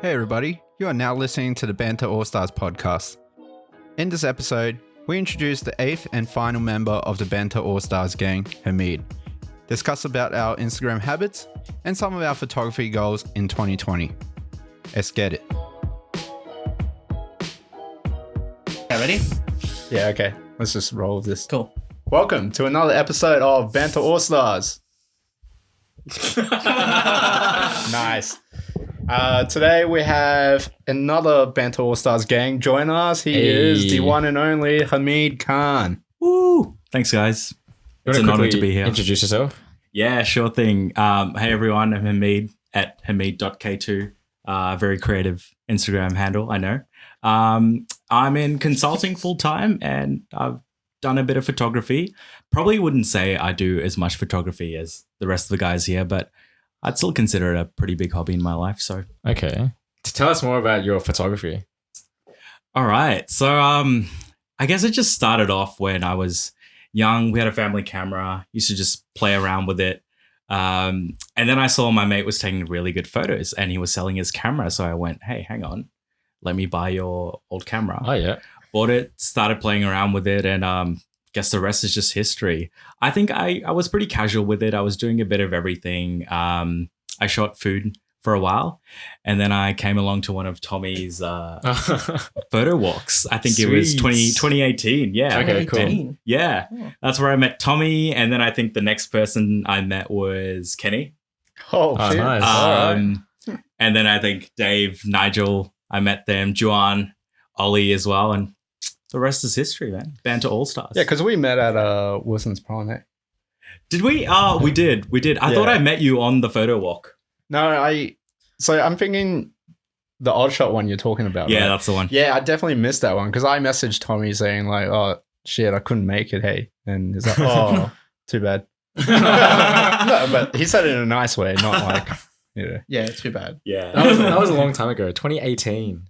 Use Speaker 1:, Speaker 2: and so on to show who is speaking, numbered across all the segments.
Speaker 1: Hey everybody, you are now listening to the Banter All Stars podcast. In this episode, we introduce the 8th and final member of the Banter All Stars gang, Hamid, discuss about our Instagram habits, and some of our photography goals in 2020. Let's get it.
Speaker 2: Yeah, ready?
Speaker 1: Yeah, okay. Let's just roll with this.
Speaker 2: Cool.
Speaker 1: Welcome to another episode of Banter All Stars. Nice. Today we have another Banter All Stars gang join us. He is the one and only Hamid Khan.
Speaker 3: Woo! Thanks, guys. It's an honor to be here.
Speaker 4: Introduce yourself.
Speaker 3: Yeah, sure thing. Hey, everyone. I'm Hamid at hamid.k2. Very creative Instagram handle, I know. I'm in consulting full-time and I've done a bit of photography. Probably wouldn't say I do as much photography as the rest of the guys here, but I'd still consider it a pretty big hobby in my life. So,
Speaker 4: Okay. Tell us more about your photography.
Speaker 3: all right. So, I guess it just started off when I was young. We had a family camera. Used to just play around with it. And then I saw my mate was taking really good photos and he was selling his camera. So I went, hey, hang on, let me buy your old camera.
Speaker 4: Oh, yeah.
Speaker 3: Bought it, started playing around with it, and guess the rest is just history. I think I was pretty casual with it. I was doing a bit of everything. I shot food for a while, and then I came along to one of Tommy's photo walks. I think it was
Speaker 4: Sweet.
Speaker 3: 2018. Yeah.
Speaker 4: Okay, cool.
Speaker 2: 18.
Speaker 3: Yeah. That's where I met Tommy, and then I think the next person I met was Kenny.
Speaker 1: Oh,
Speaker 4: Oh,
Speaker 1: shit.
Speaker 4: nice.
Speaker 1: All right.
Speaker 3: And then I think Dave, Nigel, I met them, Juan, Ollie as well, and the rest is history, man. Banter All Stars.
Speaker 1: Yeah, because we met at Wilson's prom, eh?
Speaker 3: Did we? Oh, we did. I thought
Speaker 1: Yeah.
Speaker 3: I met you on the photo walk.
Speaker 1: No, I'm thinking the odd shot one you're talking about.
Speaker 3: Yeah,
Speaker 1: right?
Speaker 3: that's the one.
Speaker 1: Yeah, I definitely missed that one because I messaged Tommy saying like, "Oh shit, I couldn't make it." Hey, and he's like, "Oh, too bad." No, but he said it in a nice way, not like, you know.
Speaker 2: Yeah, too bad.
Speaker 3: Yeah.
Speaker 4: That was a long time ago, 2018.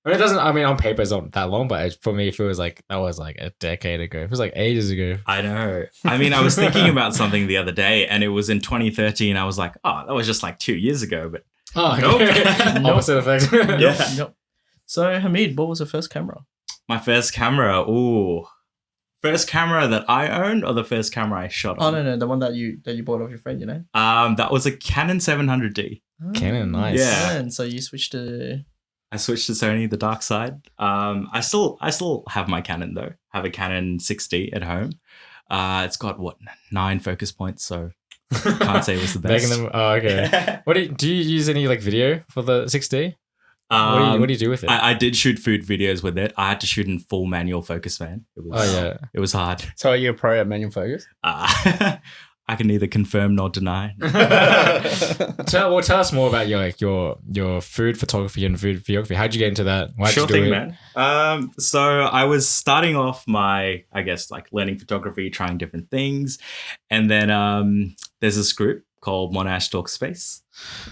Speaker 4: I mean, it doesn't, I mean, on paper it's not that long, but for me, it feels like that was like a decade ago. It was like ages ago.
Speaker 3: I know. I mean, I was thinking about something the other day and it was in 2013. I was like, oh, that was just like 2 years ago. But
Speaker 4: Oh,
Speaker 3: Nope.
Speaker 4: Opposite effect.
Speaker 3: Yeah.
Speaker 2: Nope. So, Hamid, what was the first camera?
Speaker 3: my first camera, first camera that I owned or the first camera I shot
Speaker 2: Oh,
Speaker 3: on?
Speaker 2: no, the one that you bought off your friend, you know?
Speaker 3: That was a Canon 700D.
Speaker 4: Canon, nice.
Speaker 3: Yeah.
Speaker 2: And so you switched to...
Speaker 3: I switched to Sony, the dark side. I still have my Canon though. I have a Canon 6D at home. It's got 9 focus points, so can't say it was the best.
Speaker 4: Making them, oh, okay. Do you use any like video for the 6D? What do you do with it?
Speaker 3: I did shoot food videos with it. I had to shoot in full manual focus, man. It was hard.
Speaker 1: So are you a pro at manual focus?
Speaker 3: I can neither confirm nor deny.
Speaker 4: Tell us more about your food photography and food videography. How'd you get into that? Why'd
Speaker 3: Sure
Speaker 4: you do
Speaker 3: thing,
Speaker 4: it?
Speaker 3: man. So I was starting off my, I guess, like learning photography, trying different things. And then there's this group called Monash Talk Space.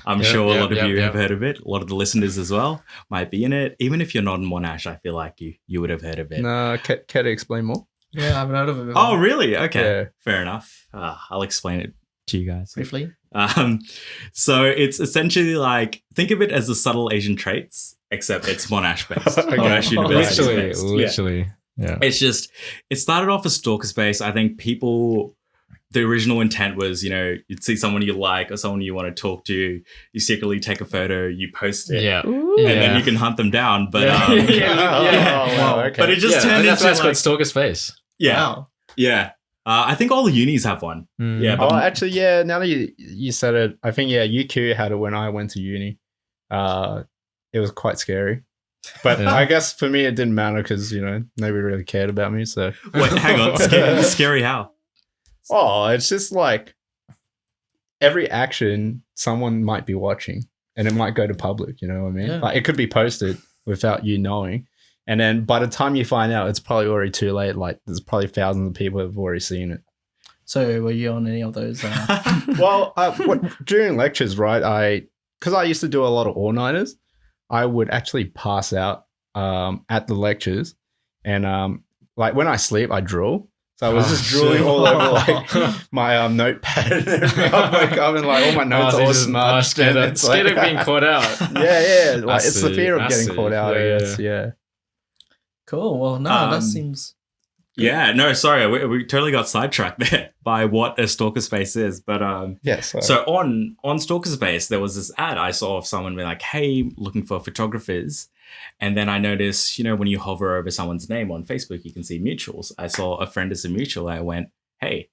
Speaker 3: I'm sure a lot of you have heard of it. A lot of the listeners as well might be in it. Even if you're not in Monash, I feel like you would have heard of it.
Speaker 1: No, care to explain more?
Speaker 2: Yeah, I haven't heard of it before.
Speaker 3: Oh, really? Okay.
Speaker 1: Yeah.
Speaker 3: Fair enough. I'll explain it to you guys.
Speaker 2: Briefly.
Speaker 3: So it's essentially like, think of it as the subtle Asian traits, except it's Monash based.
Speaker 1: Okay.
Speaker 3: Monash University
Speaker 4: Literally,
Speaker 3: based.
Speaker 4: literally. Yeah.
Speaker 3: It's just, it started off as stalker space. I think the original intent was, you'd see someone you like or someone you want to talk to, you secretly take a photo, you post it,
Speaker 4: Yeah.
Speaker 2: Ooh.
Speaker 3: and then you can hunt them down. But
Speaker 4: Yeah.
Speaker 1: Oh, wow, okay.
Speaker 3: but it just turned
Speaker 4: that's
Speaker 3: into
Speaker 4: why it's
Speaker 3: like,
Speaker 4: called Stalker's Face.
Speaker 3: yeah,
Speaker 2: Wow.
Speaker 3: yeah. I think all the unis have one. Yeah,
Speaker 1: Oh,
Speaker 3: but
Speaker 1: actually, yeah. Now that you said it, I think UQ had it when I went to uni. It was quite scary, but
Speaker 4: Yeah.
Speaker 1: I guess for me it didn't matter because nobody really cared about me. So
Speaker 3: wait, hang on, scary how?
Speaker 1: oh, it's just like every action someone might be watching, and it might go to public. You know what I mean?
Speaker 2: Yeah.
Speaker 1: Like it could be posted without you knowing. And then by the time you find out, it's probably already too late. Like there's probably thousands of people who have already seen it.
Speaker 2: So, were you on any of those?
Speaker 1: Well, during lectures, right? Because I used to do a lot of all-nighters, I would actually pass out at the lectures, and like when I sleep, I drool. So I was just drooling all over like my notepad and everything. I'd wake up and like all my notes are all smudged.
Speaker 4: Scared
Speaker 1: and
Speaker 4: of,
Speaker 1: it's
Speaker 4: scared
Speaker 1: like,
Speaker 4: of being caught out.
Speaker 1: yeah. Like it's the
Speaker 4: see,
Speaker 1: fear of
Speaker 4: I
Speaker 1: getting
Speaker 4: see.
Speaker 1: caught out, I
Speaker 4: Yeah,
Speaker 1: guess. Yeah.
Speaker 2: Cool. Well, no, that seems.
Speaker 3: Yeah, no, sorry, we totally got sidetracked there by what a stalker space is. But
Speaker 1: Yes.
Speaker 3: so on Stalker Space, there was this ad I saw of someone being like, "Hey, looking for photographers." And then I noticed, when you hover over someone's name on Facebook, you can see mutuals. I saw a friend as a mutual. I went, "Hey,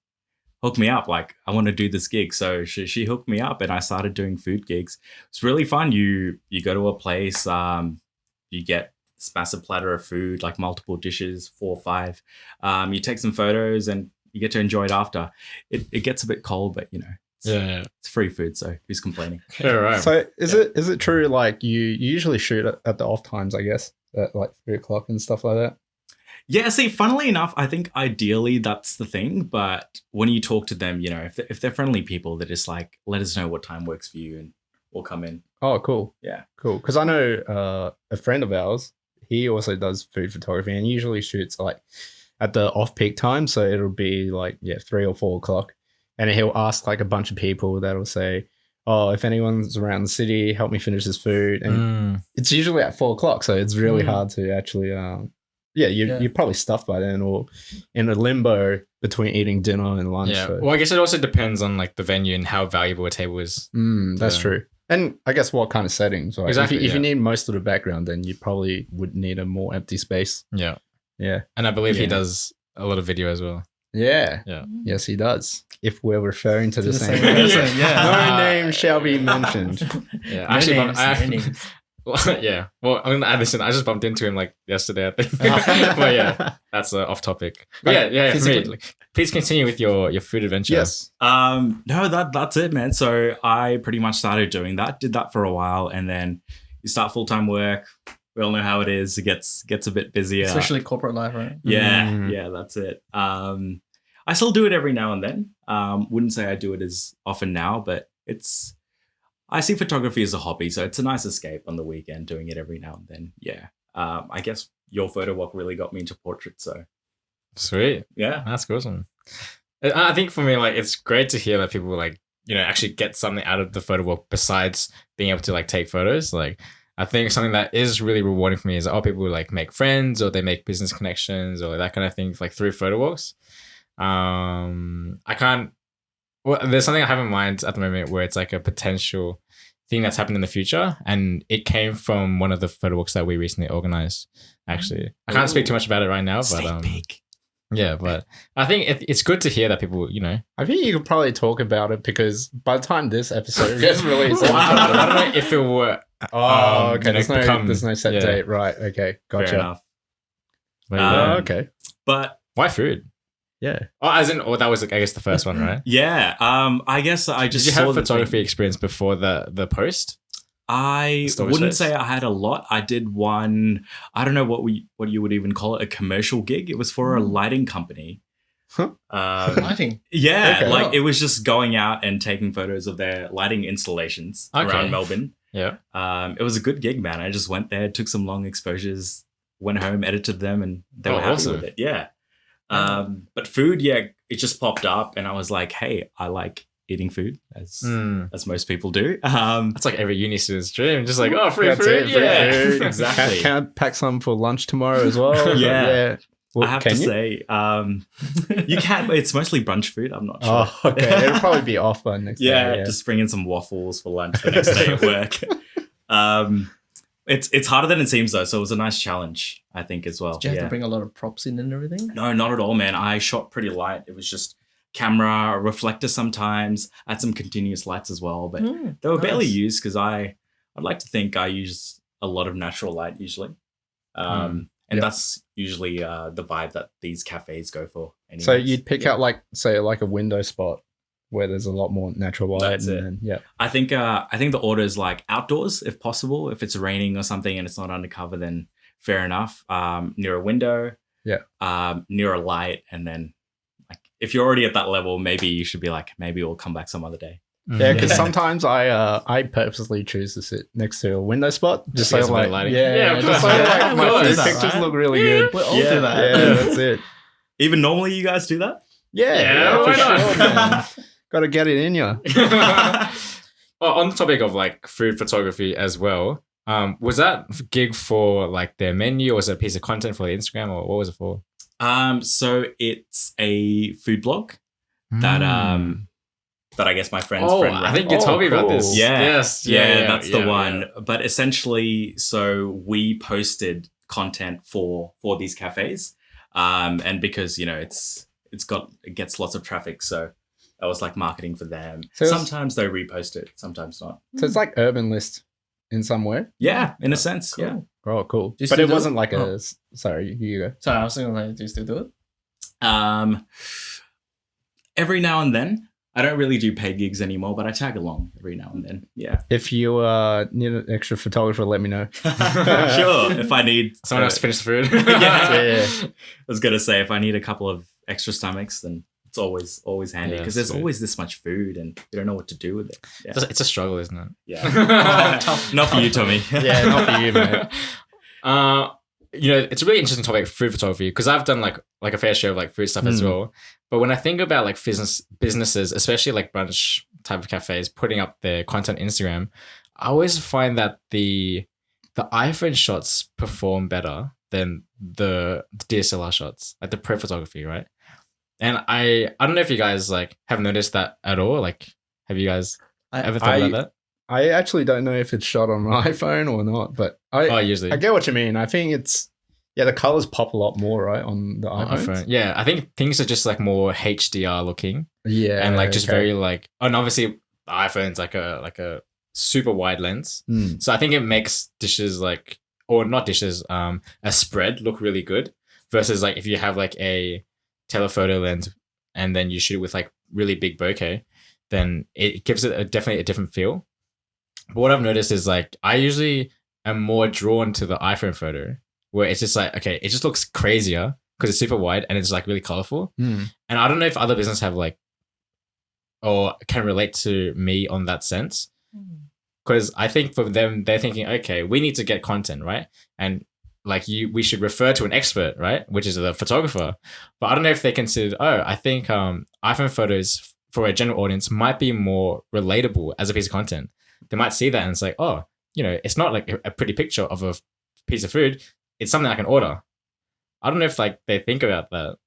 Speaker 3: hook me up. Like, I want to do this gig." So she hooked me up, and I started doing food gigs. It's really fun. You go to a place, you get this massive platter of food, like multiple dishes, 4 or 5. You take some photos, and you get to enjoy it after. It gets a bit cold, but it's free food, so who's complaining?
Speaker 4: Yeah, right.
Speaker 1: So is it true like you usually shoot at the off times, I guess, at like 3:00 and stuff like that?
Speaker 3: Yeah, see, funnily enough, I think ideally that's the thing. But when you talk to them, if they're friendly people, they're just like, let us know what time works for you and we'll come in.
Speaker 1: Oh, cool.
Speaker 3: Yeah.
Speaker 1: Cool. Because I know a friend of ours, he also does food photography and usually shoots like at the off-peak time. So it'll be like, 3 or 4 o'clock. And he'll ask like a bunch of people that'll say, "Oh, if anyone's around the city, help me finish this food." And it's usually at 4 o'clock. So it's really hard to actually, you're probably stuffed by then or in a limbo between eating dinner and lunch.
Speaker 4: Yeah.
Speaker 1: So.
Speaker 4: Well, I guess it also depends on like the venue and how valuable a table is.
Speaker 1: That's true. And I guess what kind of settings, right?
Speaker 4: Exactly,
Speaker 1: If you need most of the background, then you probably would need a more empty space.
Speaker 4: Yeah.
Speaker 1: Yeah.
Speaker 4: And I believe he does a lot of video as well.
Speaker 1: Yeah.
Speaker 4: Yeah.
Speaker 1: Yes, he does. If we're referring to the same
Speaker 2: person,
Speaker 1: person.
Speaker 2: yeah.
Speaker 1: No name shall be mentioned.
Speaker 4: Yeah.
Speaker 2: No
Speaker 4: Actually,
Speaker 2: names, no names.
Speaker 4: yeah. Well, I'm gonna add this in. I just bumped into him like yesterday, I think. But yeah, that's off topic. But yeah. For me, please continue with your food adventure.
Speaker 1: Yes.
Speaker 3: No, that's it, man. So I pretty much started doing that. Did that for a while, and then you start full-time work. We all know how it is. It gets a bit busier,
Speaker 2: Especially corporate life, right?
Speaker 3: Yeah, that's it. I still do it every now and then. Wouldn't say I do it as often now, but I see photography as a hobby, so it's a nice escape on the weekend doing it every now and then. Yeah. I guess your photo walk really got me into portraits, so
Speaker 4: Sweet.
Speaker 3: yeah.
Speaker 4: That's awesome. I think for me, like, it's great to hear that people like, actually get something out of the photo walk besides being able to like take photos. Like, I think something that is really rewarding for me is people like make friends or they make business connections or that kind of thing, like through photo walks. There's something I have in mind at the moment where it's like a potential thing that's happened in the future, and it came from one of the photo walks that we recently organized. Actually, I can't speak too much about it right now, but yeah, but I think it's good to hear that people,
Speaker 1: I think you could probably talk about it because by the time this episode gets released,
Speaker 4: I don't know if it were.
Speaker 1: Okay. There's no set date, right? Okay,
Speaker 3: Fair
Speaker 1: gotcha.
Speaker 3: enough.
Speaker 1: Okay,
Speaker 3: But
Speaker 4: Why food?
Speaker 1: yeah.
Speaker 4: That was, I guess, the first one, right?
Speaker 3: yeah, I guess I just
Speaker 4: Did you
Speaker 3: saw
Speaker 4: have
Speaker 3: the
Speaker 4: photography
Speaker 3: thing.
Speaker 4: experience before the post?
Speaker 3: I
Speaker 4: Story
Speaker 3: wouldn't
Speaker 4: space?
Speaker 3: say I had a lot. I did one. I don't know what you would even call it, a commercial gig. It was for a lighting company.
Speaker 1: Huh?
Speaker 2: Lighting.
Speaker 3: Yeah,
Speaker 1: Okay.
Speaker 3: like it was just going out and taking photos of their lighting installations
Speaker 4: Okay.
Speaker 3: around Melbourne.
Speaker 4: Yeah.
Speaker 3: It was a good gig, man. I just went there, took some long exposures, went home, edited them, and they were happy
Speaker 4: awesome.
Speaker 3: with it. Yeah. But food, it just popped up, and I was like, hey, I like eating food, as most people do.
Speaker 4: That's like every uni student's dream. Just like, free
Speaker 1: That's
Speaker 4: food.
Speaker 1: it, free
Speaker 4: Yeah.
Speaker 1: food.
Speaker 3: Exactly.
Speaker 1: Can I pack some for lunch tomorrow as well?
Speaker 3: Yeah.
Speaker 1: Well,
Speaker 3: I have
Speaker 1: can
Speaker 3: to
Speaker 1: you?
Speaker 3: say, you can, but it's mostly brunch food. I'm not sure.
Speaker 1: Oh, okay. It'll probably be off by next
Speaker 3: Yeah,
Speaker 1: day.
Speaker 3: just bring in some waffles for lunch the next day at work. It's harder than it seems though, so it was a nice challenge, I think, as well.
Speaker 2: Did you have to bring a lot of props in and everything?
Speaker 3: No, not at all, man. I shot pretty light. It was just camera, a reflector sometimes. I had some continuous lights as well, but they were barely
Speaker 2: nice.
Speaker 3: used because I'd like to think I use a lot of natural light usually. And that's usually the vibe that these cafes go for. Anyways.
Speaker 1: So you'd pick out say a window spot where there's a lot more natural light.
Speaker 3: That's it.
Speaker 1: Then, yeah.
Speaker 3: I think the order is like outdoors if possible. If it's raining or something and it's not undercover, then fair enough. Near a window.
Speaker 1: Yeah.
Speaker 3: Near a light, and then like if you're already at that level, maybe you should be like, maybe we'll come back some other day.
Speaker 1: Yeah, because sometimes I purposely choose to sit next to a window spot just
Speaker 4: Get
Speaker 1: so
Speaker 4: some better
Speaker 1: like
Speaker 4: lighting.
Speaker 1: just so
Speaker 2: Yeah,
Speaker 1: my
Speaker 2: of course.
Speaker 1: food pictures
Speaker 2: Right?
Speaker 1: look really good.
Speaker 2: We'll all
Speaker 3: Yeah.
Speaker 2: do that.
Speaker 1: Yeah, that's it.
Speaker 3: Even normally, you guys do that?
Speaker 1: Yeah,
Speaker 4: why
Speaker 1: for
Speaker 4: not?
Speaker 1: sure, man. Got to get it in you.
Speaker 4: Well, on the topic of like food photography as well, was that gig for like their menu, or was it a piece of content for the Instagram, or what was it for?
Speaker 3: So it's a food blog that that I guess my friend's
Speaker 4: Oh,
Speaker 3: friend
Speaker 4: I
Speaker 3: ran.
Speaker 4: think you told me about
Speaker 1: cool.
Speaker 4: this.
Speaker 3: Yeah.
Speaker 4: Yes.
Speaker 3: Yeah, that's the
Speaker 4: yeah,
Speaker 3: one.
Speaker 4: yeah.
Speaker 3: But essentially, so we posted content for these cafes, and because it gets lots of traffic, so that was like marketing for them.
Speaker 1: So it's-
Speaker 3: Sometimes they repost it, sometimes not.
Speaker 1: So it's like Urban List in some way.
Speaker 3: Yeah, in a sense,
Speaker 2: Cool.
Speaker 3: yeah.
Speaker 1: Oh, cool.
Speaker 2: Do you
Speaker 1: But
Speaker 2: still
Speaker 1: it
Speaker 2: do
Speaker 1: wasn't
Speaker 2: it?
Speaker 1: like
Speaker 2: Oh.
Speaker 1: a. Sorry, you go.
Speaker 2: Sorry, I was thinking, like, do you still do it?
Speaker 3: Every now and then. I don't really do paid gigs anymore, but I tag along every now and then. Yeah.
Speaker 1: If you need an extra photographer, let me know.
Speaker 3: Sure. If I need
Speaker 4: Someone else to finish the food.
Speaker 3: Yeah. I was gonna say if I need a couple of extra stomachs, then it's always handy
Speaker 4: Yeah,
Speaker 3: because
Speaker 4: that's
Speaker 3: there's
Speaker 4: good.
Speaker 3: always this much food and you don't know what to do with it. Yeah.
Speaker 4: It's a struggle, isn't it?
Speaker 3: Yeah.
Speaker 2: Tough.
Speaker 3: Not for you, Tommy.
Speaker 1: Yeah, not for you, mate.
Speaker 4: It's a really interesting topic, food photography, because I've done like a fair share of like food stuff as well. But when I think about like businesses, especially like brunch type of cafes, putting up their content on Instagram, I always find that the iPhone shots perform better than the DSLR shots, like the pro photography, right? And I don't know if you guys like have noticed that at all. Like, have you guys ever thought about that?
Speaker 1: I actually don't know if it's shot on an iPhone or not, but I
Speaker 4: Usually.
Speaker 1: get what you mean. I think it's the colors pop a lot more, right, on the
Speaker 4: On
Speaker 1: iPhones.
Speaker 4: iPhone. Yeah, I think things are just like more HDR looking.
Speaker 1: Yeah,
Speaker 4: And like just
Speaker 1: okay.
Speaker 4: very like, and obviously the iPhone's like a super wide lens.
Speaker 1: Mm.
Speaker 4: So I think it makes dishes like, or not dishes, a spread look really good versus like if you have like a telephoto lens and then you shoot it with like really big bokeh, then it gives it definitely a different feel. But what I've noticed is like, I usually am more drawn to the iPhone photo where it's just like, okay, it just looks crazier because it's super wide and it's like really colorful.
Speaker 1: Mm.
Speaker 4: And I don't know if other businesses have like, or can relate to me on that sense. Because I think for them, they're thinking, okay, we need to get content, right? And like we should refer to an expert, right? Which is the photographer. But I don't know if they consider, I think iPhone photos for a general audience might be more relatable as a piece of content. They might see that and it's like, oh, it's not like a pretty picture of a piece of food. It's something I can order. I don't know if like they think about that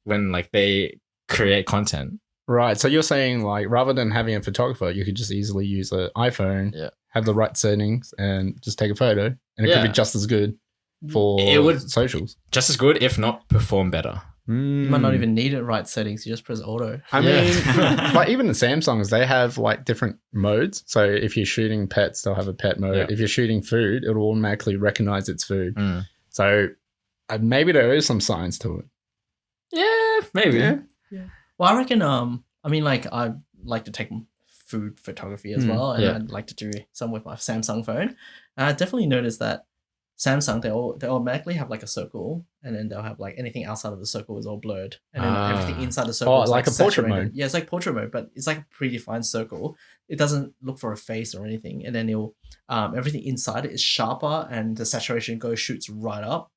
Speaker 4: when like they create content.
Speaker 1: Right. So you're saying like rather than having a photographer, you could just easily use an iPhone,
Speaker 4: Yeah.
Speaker 1: have the right settings, and just take a photo, and it could
Speaker 4: Yeah.
Speaker 1: be just as good for
Speaker 4: It would-
Speaker 1: socials.
Speaker 4: Just as good, if not perform better.
Speaker 2: You might not even need it right settings. You just press auto.
Speaker 1: I
Speaker 4: Yeah.
Speaker 1: mean, like even the Samsungs, they have like different modes. So if you're shooting pets, they'll have a pet mode.
Speaker 4: Yeah.
Speaker 1: If you're shooting food, it'll automatically recognize it's food.
Speaker 4: Mm.
Speaker 1: So maybe there is some science to it.
Speaker 4: Yeah, maybe.
Speaker 1: Yeah.
Speaker 2: Well, I reckon. I mean, like I like to take food photography as well, and
Speaker 4: yeah.
Speaker 2: I'd like to do some with my Samsung phone. And I definitely noticed that Samsung they automatically have like a circle, and then they'll have like anything outside of the circle is all blurred, and then everything inside the circle
Speaker 1: Oh,
Speaker 2: is
Speaker 1: like a portrait
Speaker 2: saturated.
Speaker 1: mode.
Speaker 2: Yeah, it's like portrait mode, but it's like a predefined circle. It doesn't look for a face or anything, and then it'll everything inside it is sharper, and the saturation shoots right up.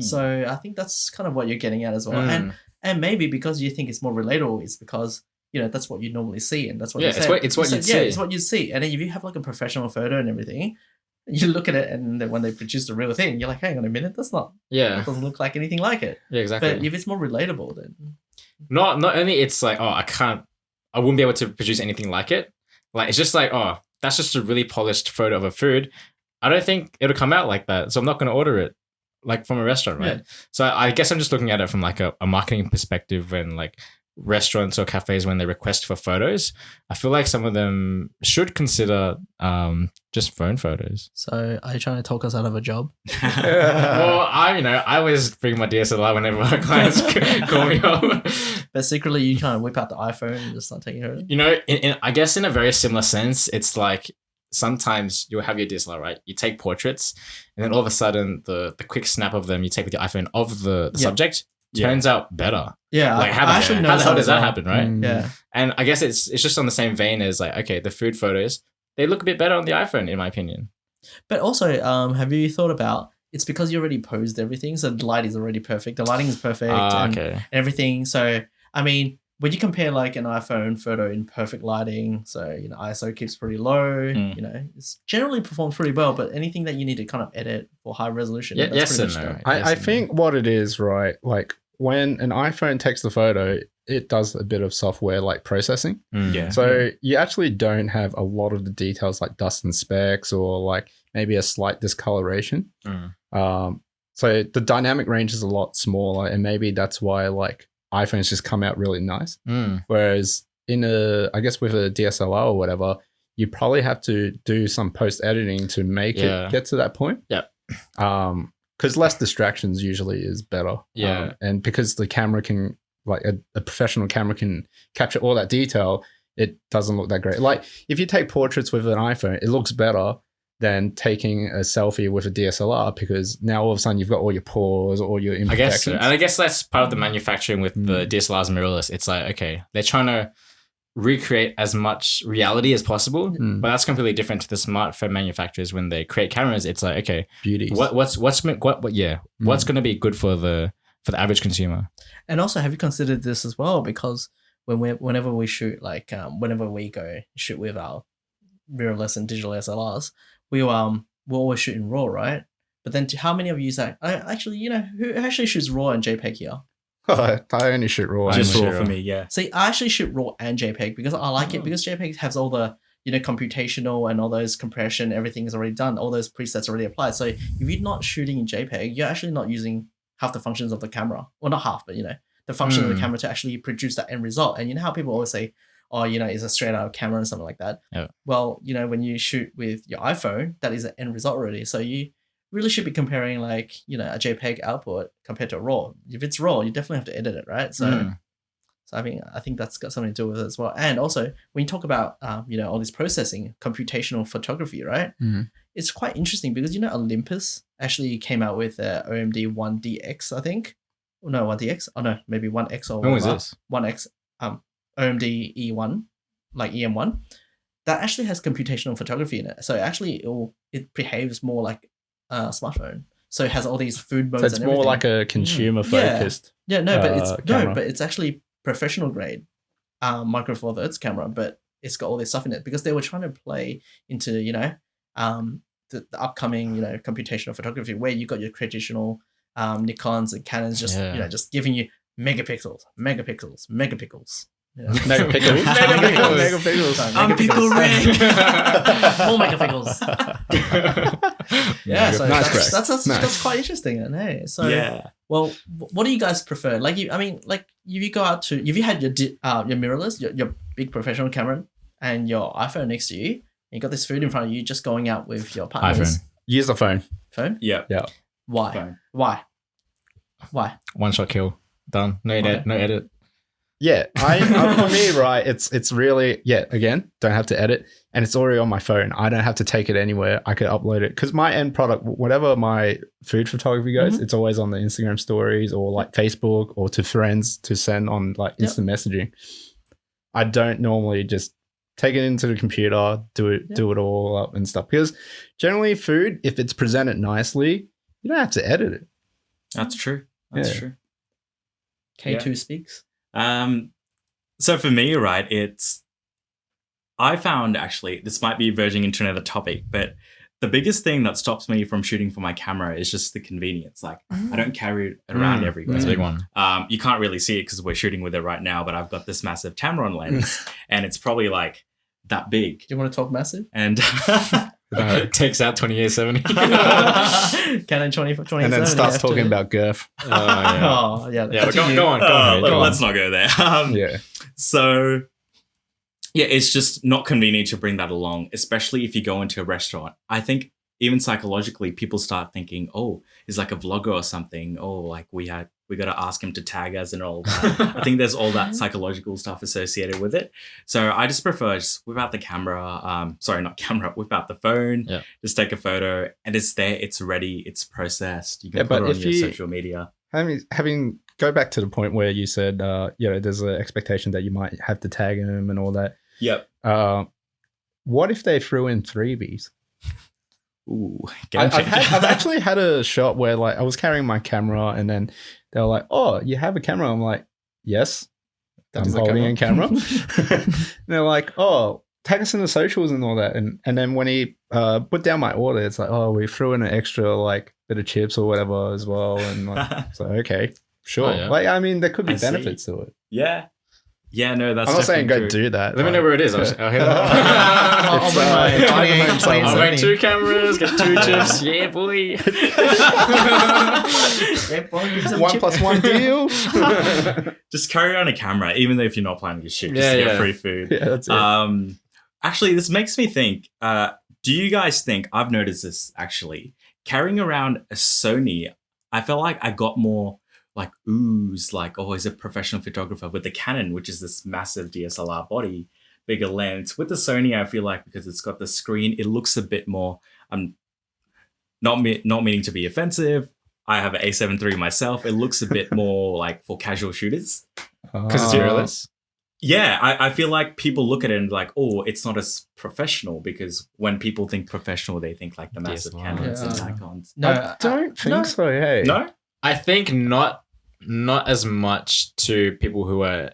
Speaker 2: So I think that's kind of what you're getting at as well, and maybe because you think it's more relatable, it's because that's what you normally see, and that's what
Speaker 4: Yeah,
Speaker 2: they
Speaker 4: it's
Speaker 2: say.
Speaker 4: what- it's what
Speaker 2: So,
Speaker 4: you'd
Speaker 2: yeah,
Speaker 4: see.
Speaker 2: it's what you see. And then if you have like a professional photo and everything, you look at it, and then when they produce the real thing, you're like, hang on a minute, that
Speaker 4: Yeah,
Speaker 2: doesn't look like anything like it.
Speaker 4: yeah, exactly.
Speaker 2: But if it's more relatable, then
Speaker 4: Not only it's like, I wouldn't be able to produce anything like it. Like it's just like, that's just a really polished photo of a food. I don't think it'll come out like that, so I'm not going to order it like from a restaurant, right?
Speaker 2: Yeah.
Speaker 4: So I guess I'm just looking at it from like a marketing perspective when like restaurants or cafes when they request for photos, I feel like some of them should consider just phone photos.
Speaker 2: So are you trying to talk us out of a job?
Speaker 4: Well, I always bring my DSLR whenever my clients call me up.
Speaker 2: But secretly you trying to whip out the iPhone and just start taking her.
Speaker 4: In I guess in a very similar sense, it's like sometimes you'll have your DSLR, right? You take portraits, and then all of a sudden the quick snap of them you take with your iPhone of the subject turns out better.
Speaker 2: Yeah,
Speaker 4: Like how
Speaker 2: I actually
Speaker 4: the
Speaker 2: noticed
Speaker 4: hell does
Speaker 2: as
Speaker 4: that
Speaker 2: well.
Speaker 4: happen, right?
Speaker 1: Mm.
Speaker 2: Yeah.
Speaker 4: And I guess it's just on the same vein as like, okay, the food photos, they look a bit better on the iPhone, in my opinion.
Speaker 2: But also, have you thought about it's because you already posed everything, so the light is already perfect. The lighting is perfect and
Speaker 4: Okay.
Speaker 2: everything. So I mean, when you compare like an iPhone photo in perfect lighting, so ISO keeps pretty low, it's generally performs pretty well. But anything that you need to kind of edit for high resolution,
Speaker 4: Yeah,
Speaker 2: that's
Speaker 4: yes
Speaker 2: pretty
Speaker 4: and
Speaker 2: much
Speaker 4: no.
Speaker 2: done.
Speaker 1: I think what it is, right? Like when an iPhone takes the photo, it does a bit of software like processing.
Speaker 3: Yeah.
Speaker 1: So you actually don't have a lot of the details like dust and specks or like maybe a slight discoloration. So the dynamic range is a lot smaller, and maybe that's why like iPhones just come out really nice. Whereas I guess with a DSLR or whatever, you probably have to do some post editing to make it get to that point.
Speaker 4: Yeah.
Speaker 1: Because less distractions usually is better.
Speaker 4: Yeah.
Speaker 1: And because the camera can, like a professional camera can capture all that detail, it doesn't look that great. Like if you take portraits with an iPhone, it looks better than taking a selfie with a DSLR, because now all of a sudden you've got all your pores, all your imperfections.
Speaker 4: I guess so. And I guess that's part of the manufacturing with the DSLRs mirrorless. It's like, okay, they're trying to recreate as much reality as possible, but that's completely different to the smartphone manufacturers. When they create cameras, it's like, okay,
Speaker 1: beauties.
Speaker 4: What's going to be good for the average consumer?
Speaker 2: And also, have you considered this as well? Because whenever we shoot, like whenever we go shoot with our mirrorless and digital SLRs, we always shoot in RAW, right? But then, how many of you actually, who actually shoots RAW and JPEG here?
Speaker 1: I only shoot RAW.
Speaker 3: Just RAW for me, yeah.
Speaker 2: See, I actually shoot RAW and JPEG because I like it, because JPEG has all the computational and all those compression, everything is already done, all those presets already applied. So if you're not shooting in JPEG, you're actually not using half the functions of the camera. Well, not half, but the function of the camera to actually produce that end result. And you know how people always say, oh, it's a straight out of camera and something like that.
Speaker 4: Yeah.
Speaker 2: Well, when you shoot with your iPhone, that is an end result already. So you really should be comparing like, a JPEG output compared to a RAW. If it's RAW, you definitely have to edit it, right? So I think that's got something to do with it as well. And also when you talk about, all this processing, computational photography, right? It's quite interesting because, Olympus actually came out with OMD 1DX, I think. No, 1DX. Oh no, maybe 1X or
Speaker 4: when was this?
Speaker 2: 1X, OMD E1, like EM1. That actually has computational photography in it. So actually it behaves more like a smartphone. So it has all these food modes.
Speaker 1: So it's
Speaker 2: and
Speaker 1: more
Speaker 2: everything.
Speaker 1: like a consumer focused.
Speaker 2: But it's actually professional grade micro four thirds camera, but it's got all this stuff in it because they were trying to play into the upcoming computational photography where you got your traditional Nikons and Canons just giving you megapixels.
Speaker 1: Megapixels.
Speaker 3: I'm pickle ring.
Speaker 2: More megapixels. Yeah, so
Speaker 1: Nice,
Speaker 2: that's quite interesting. And hey, so well, what do you guys prefer? Like, if you go out to, if you had your mirrorless, your big professional camera, and your iPhone next to you, and you got this food in front of you, just going out with your partners.
Speaker 4: iPhone.
Speaker 1: Use the phone.
Speaker 2: Phone?
Speaker 3: Yeah.
Speaker 2: Why?
Speaker 3: Phone.
Speaker 2: Why?
Speaker 4: One shot kill. Done. No edit. No edit.
Speaker 1: Yeah, for me, right, it's really, again, don't have to edit, and it's already on my phone. I don't have to take it anywhere. I could upload it because my end product, whatever my food photography goes, it's always on the Instagram stories or like Facebook or to friends to send on like instant messaging. I don't normally just take it into the computer, do it all up and stuff, because generally food, if it's presented nicely, you don't have to edit it.
Speaker 3: That's true. That's true.
Speaker 2: K2 speaks.
Speaker 3: So for me, right, I found actually, this might be verging into another topic, but the biggest thing that stops me from shooting for my camera is just the convenience. Like I don't carry it around everywhere.
Speaker 4: That's a big one.
Speaker 3: You can't really see it because we're shooting with it right now, but I've got this massive Tamron lens and it's probably like that big.
Speaker 2: Do you want to talk massive?
Speaker 3: And
Speaker 4: it takes out 2870.
Speaker 2: Canon 2070.
Speaker 1: And then starts talking about girth.
Speaker 2: Oh, yeah.
Speaker 4: But go on.
Speaker 3: Let's not go there. So, it's just not convenient to bring that along, especially if you go into a restaurant. I think even psychologically, people start thinking, oh, he's like a vlogger or something. Oh, like we got to ask him to tag us and all that. I think there's all that psychological stuff associated with it. So I just prefer just whip out the camera. Whip out the phone. Yeah. Just take a photo and it's there. It's ready. It's processed. You can put it on your social media.
Speaker 1: Having go back to the point where you said, there's an expectation that you might have to tag him and all that.
Speaker 3: Yep.
Speaker 1: What if they threw in freebies?
Speaker 3: Ooh, game
Speaker 1: I've
Speaker 3: changer.
Speaker 1: actually had a shot where like I was carrying my camera and then they were like, "Oh, you have a camera?" I'm like, "Yes,
Speaker 2: That
Speaker 1: I'm
Speaker 2: is a
Speaker 1: holding a camera."
Speaker 2: camera.
Speaker 1: And they're like, "Oh, tag us in the socials and all that." And then when he put down my order, it's like, "Oh, we threw in an extra like bit of chips or whatever as well." And like, so okay, sure.
Speaker 4: Oh, yeah.
Speaker 1: Like I mean, there could be
Speaker 3: I see.
Speaker 1: benefits to it.
Speaker 3: Yeah. Yeah, no, that's
Speaker 1: I'm not saying go
Speaker 3: definitely true.
Speaker 1: do that.
Speaker 4: Let me know
Speaker 1: like-
Speaker 4: where it is. I'll hit it up.
Speaker 2: I'll
Speaker 1: It's,
Speaker 2: bring my
Speaker 1: uh,
Speaker 2: 28
Speaker 1: I'll
Speaker 2: planes
Speaker 4: I'll
Speaker 1: bring
Speaker 4: make 2 cameras, get 2 chips. Yeah, boy.
Speaker 2: Yeah, boy, give some
Speaker 1: 1
Speaker 2: chip.
Speaker 1: + 1 deal.
Speaker 3: Just carry on a camera, even though if you're not planning to shoot, just
Speaker 4: Yeah,
Speaker 3: to get
Speaker 4: yeah.
Speaker 3: free food.
Speaker 1: Yeah, that's it.
Speaker 3: Actually, this makes me think. Do you guys think I've noticed this actually? Carrying around a Sony, I feel like I got more like ooze, like oh, he's a professional photographer with the Canon, which is this massive DSLR body, bigger lens. With the Sony, I feel like because it's got the screen, it looks a bit more. Not meaning to be offensive. I have an A7 III myself. It looks a bit more like for casual shooters.
Speaker 4: Because it's
Speaker 1: Uh,
Speaker 4: mirrorless.
Speaker 3: Yeah, I feel like people look at it and be like, oh, it's not as professional because when people think professional, they think like the massive
Speaker 4: DSLR.
Speaker 3: Canons and
Speaker 2: Yeah.
Speaker 3: Nikons.
Speaker 2: No,
Speaker 1: I don't think
Speaker 2: no.
Speaker 1: so. Hey,
Speaker 3: No?
Speaker 4: I think not as much to people who are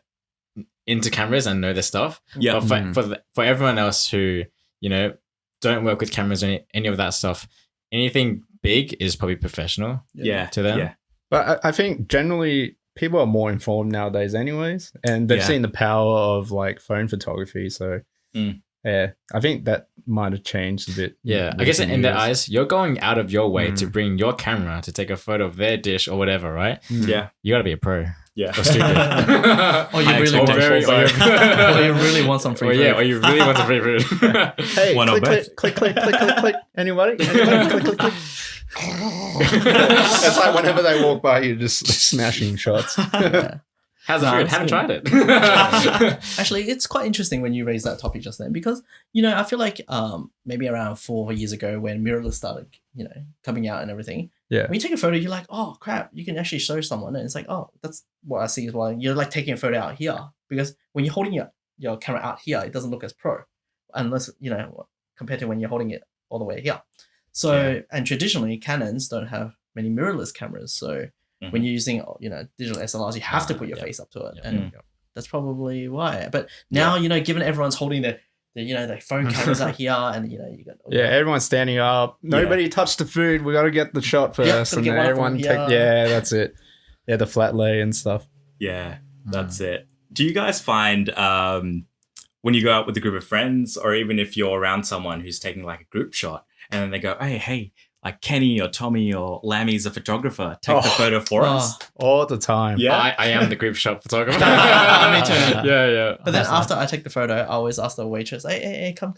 Speaker 4: into cameras and know their stuff.
Speaker 3: Yeah.
Speaker 4: But for everyone else who, you know, don't work with cameras or any of that stuff, anything big is probably professional
Speaker 3: Yeah.
Speaker 4: to them.
Speaker 3: Yeah.
Speaker 1: But I think generally people are more informed nowadays, anyways, and they've
Speaker 3: Yeah.
Speaker 1: seen the power of like phone photography. So
Speaker 3: Mm.
Speaker 1: yeah, I think that might have changed a bit.
Speaker 4: Yeah, I
Speaker 1: with
Speaker 4: guess
Speaker 1: the
Speaker 4: in their
Speaker 1: years.
Speaker 4: eyes, you're going out of your way to
Speaker 1: Mm.
Speaker 4: bring your camera to take a photo of their dish or whatever, right?
Speaker 1: Mm.
Speaker 3: Yeah.
Speaker 4: You got to be a pro
Speaker 3: Yeah.
Speaker 4: or stupid.
Speaker 2: Or you
Speaker 3: High
Speaker 2: really want,
Speaker 3: expectations.
Speaker 2: or you really want some free
Speaker 4: or
Speaker 2: food.
Speaker 4: yeah, or you really want some free food.
Speaker 1: Hey,
Speaker 3: Why not
Speaker 1: click,
Speaker 3: both?
Speaker 1: click, click, click, click, click. Anybody? Click, click, click. It's like whenever they walk by, you're just smashing shots.
Speaker 4: How's the
Speaker 2: Nah,
Speaker 4: food?
Speaker 2: it's
Speaker 4: Haven't
Speaker 2: good.
Speaker 4: tried it.
Speaker 2: Actually, it's quite interesting when you raise that topic just then because, I feel like maybe around 4 years ago when mirrorless started, coming out and everything.
Speaker 1: Yeah.
Speaker 2: When you take a photo, you're like, oh, crap, you can actually show someone. And it's like, oh, that's what I see as well. You're like taking a photo out here because when you're holding your camera out here, it doesn't look as pro unless, compared to when you're holding it all the way here. So, and traditionally, Canons don't have many mirrorless cameras. So, when you're using digital SLRs, you have to put your face up to it, and that's probably why. But now given everyone's holding their phone cameras out here, and you got
Speaker 1: Yeah, everyone's standing up. Nobody touched the food. We got to get the shot first,
Speaker 2: gotta
Speaker 1: and
Speaker 2: get
Speaker 1: then
Speaker 2: one up
Speaker 1: everyone
Speaker 2: from
Speaker 1: take.
Speaker 2: here.
Speaker 1: Yeah, that's it. Yeah, the flat lay and stuff.
Speaker 3: Yeah, that's it. Do you guys find when you go out with a group of friends, or even if you're around someone who's taking like a group shot, and then they go, hey, like Kenny or Tommy or Lammy's a photographer, take the photo for us.
Speaker 1: All the time.
Speaker 3: Yeah.
Speaker 4: I am the group shot photographer.
Speaker 2: Me too.
Speaker 4: Yeah.
Speaker 2: But then after I take the photo, I always ask the waitress, hey, come,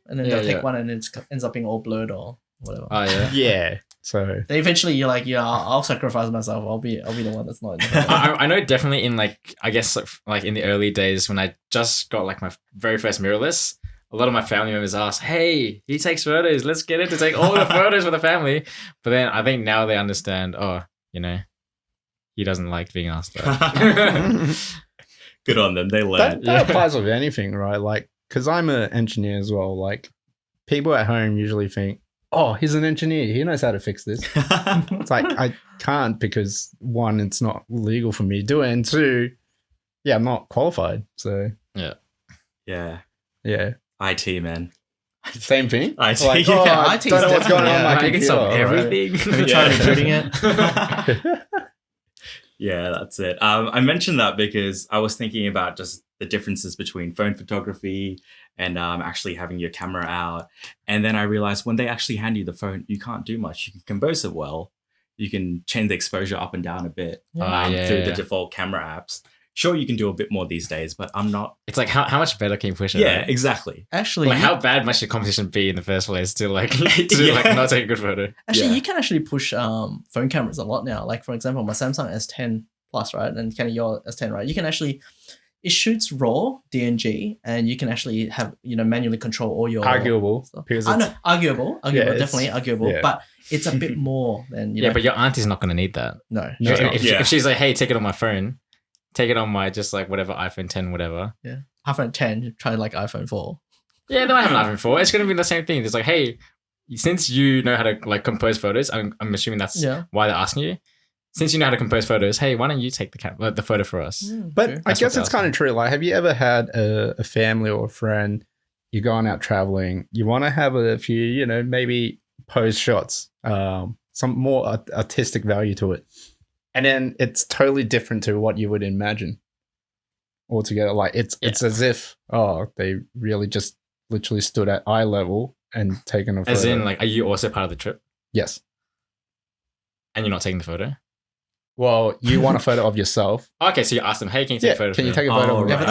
Speaker 2: and then
Speaker 4: Yeah,
Speaker 2: they'll take
Speaker 4: yeah.
Speaker 2: one, and it ends up being all blurred or whatever.
Speaker 4: Oh yeah.
Speaker 1: Yeah. So
Speaker 2: Then eventually you're like, I'll sacrifice myself. I'll be the one that's not in the photo.
Speaker 4: I know definitely in I guess like in the early days when I just got like my very first mirrorless, a lot of my family members asked, hey, he takes photos. Let's get him to take all the photos for the family. But then I think now they understand, he doesn't like being asked that.
Speaker 3: Good on them. They learn.
Speaker 1: that applies with anything, right? Like, because I'm an engineer as well. Like, people at home usually think, oh, he's an engineer. He knows how to fix this. It's like, I can't because one, it's not legal for me to do it. And two, I'm not qualified. So,
Speaker 3: Yeah.
Speaker 1: yeah.
Speaker 3: IT, man.
Speaker 1: Same thing.
Speaker 3: IT.
Speaker 1: Like,
Speaker 3: Yeah,
Speaker 1: I
Speaker 2: IT 's
Speaker 1: don't know what's going on
Speaker 2: definitely-
Speaker 1: on my
Speaker 4: I
Speaker 1: computer.
Speaker 4: can solve
Speaker 1: right?
Speaker 4: everything.
Speaker 2: Have you tried rebooting it?
Speaker 3: Yeah, that's it. I mentioned that because I was thinking about just the differences between phone photography and actually having your camera out. And then I realized when they actually hand you the phone, you can't do much. You can compose it well. You can change the exposure up and down a bit through the default camera apps. Sure, you can do a bit more these days, but I'm not.
Speaker 4: It's like how much better can you push it?
Speaker 3: Yeah,
Speaker 4: right?
Speaker 3: exactly.
Speaker 2: Actually,
Speaker 4: Like how bad must your competition be in the first place to like
Speaker 3: Yeah.
Speaker 4: not take a good photo?
Speaker 2: Actually,
Speaker 3: Yeah.
Speaker 2: you can actually push phone cameras a lot now. Like for example, my Samsung S10 Plus, right, and kind of your S10, right. You can actually it shoots raw DNG, and you can actually have manually control all your
Speaker 1: Arguable.
Speaker 2: stuff.
Speaker 1: Because
Speaker 2: I
Speaker 1: it's,
Speaker 2: know, arguable,
Speaker 1: it's-
Speaker 2: definitely arguable,
Speaker 1: yeah.
Speaker 2: but it's a bit more than
Speaker 4: Yeah, but your auntie's not going to need that.
Speaker 2: no.
Speaker 1: No.
Speaker 2: she's not.
Speaker 4: If she's like, hey, take it on my phone, take it on my just like whatever iPhone 10, whatever.
Speaker 2: iPhone 10, try like iPhone 4.
Speaker 4: Yeah, they might have an iPhone 4. It's going to be the same thing. It's like, hey, since you know how to like compose photos, I'm assuming that's why they're asking you. Since you know how to compose photos, hey, why don't you take the photo for us?
Speaker 1: But I guess it's kind of true. Like, have you ever had a family or a friend, you're going out traveling, you want to have a few, you know, maybe pose shots, some more artistic value to it. And then it's totally different to what you would imagine altogether. Like, it's as if, they really just literally stood at eye level and taken a photo.
Speaker 4: As in, like, are you also part of the trip?
Speaker 1: Yes.
Speaker 4: And you're not taking the photo?
Speaker 1: Well, you want a photo of yourself.
Speaker 4: Okay, so you ask them, hey, can you take a photo?
Speaker 1: Can you take a photo of me?
Speaker 2: Yeah, but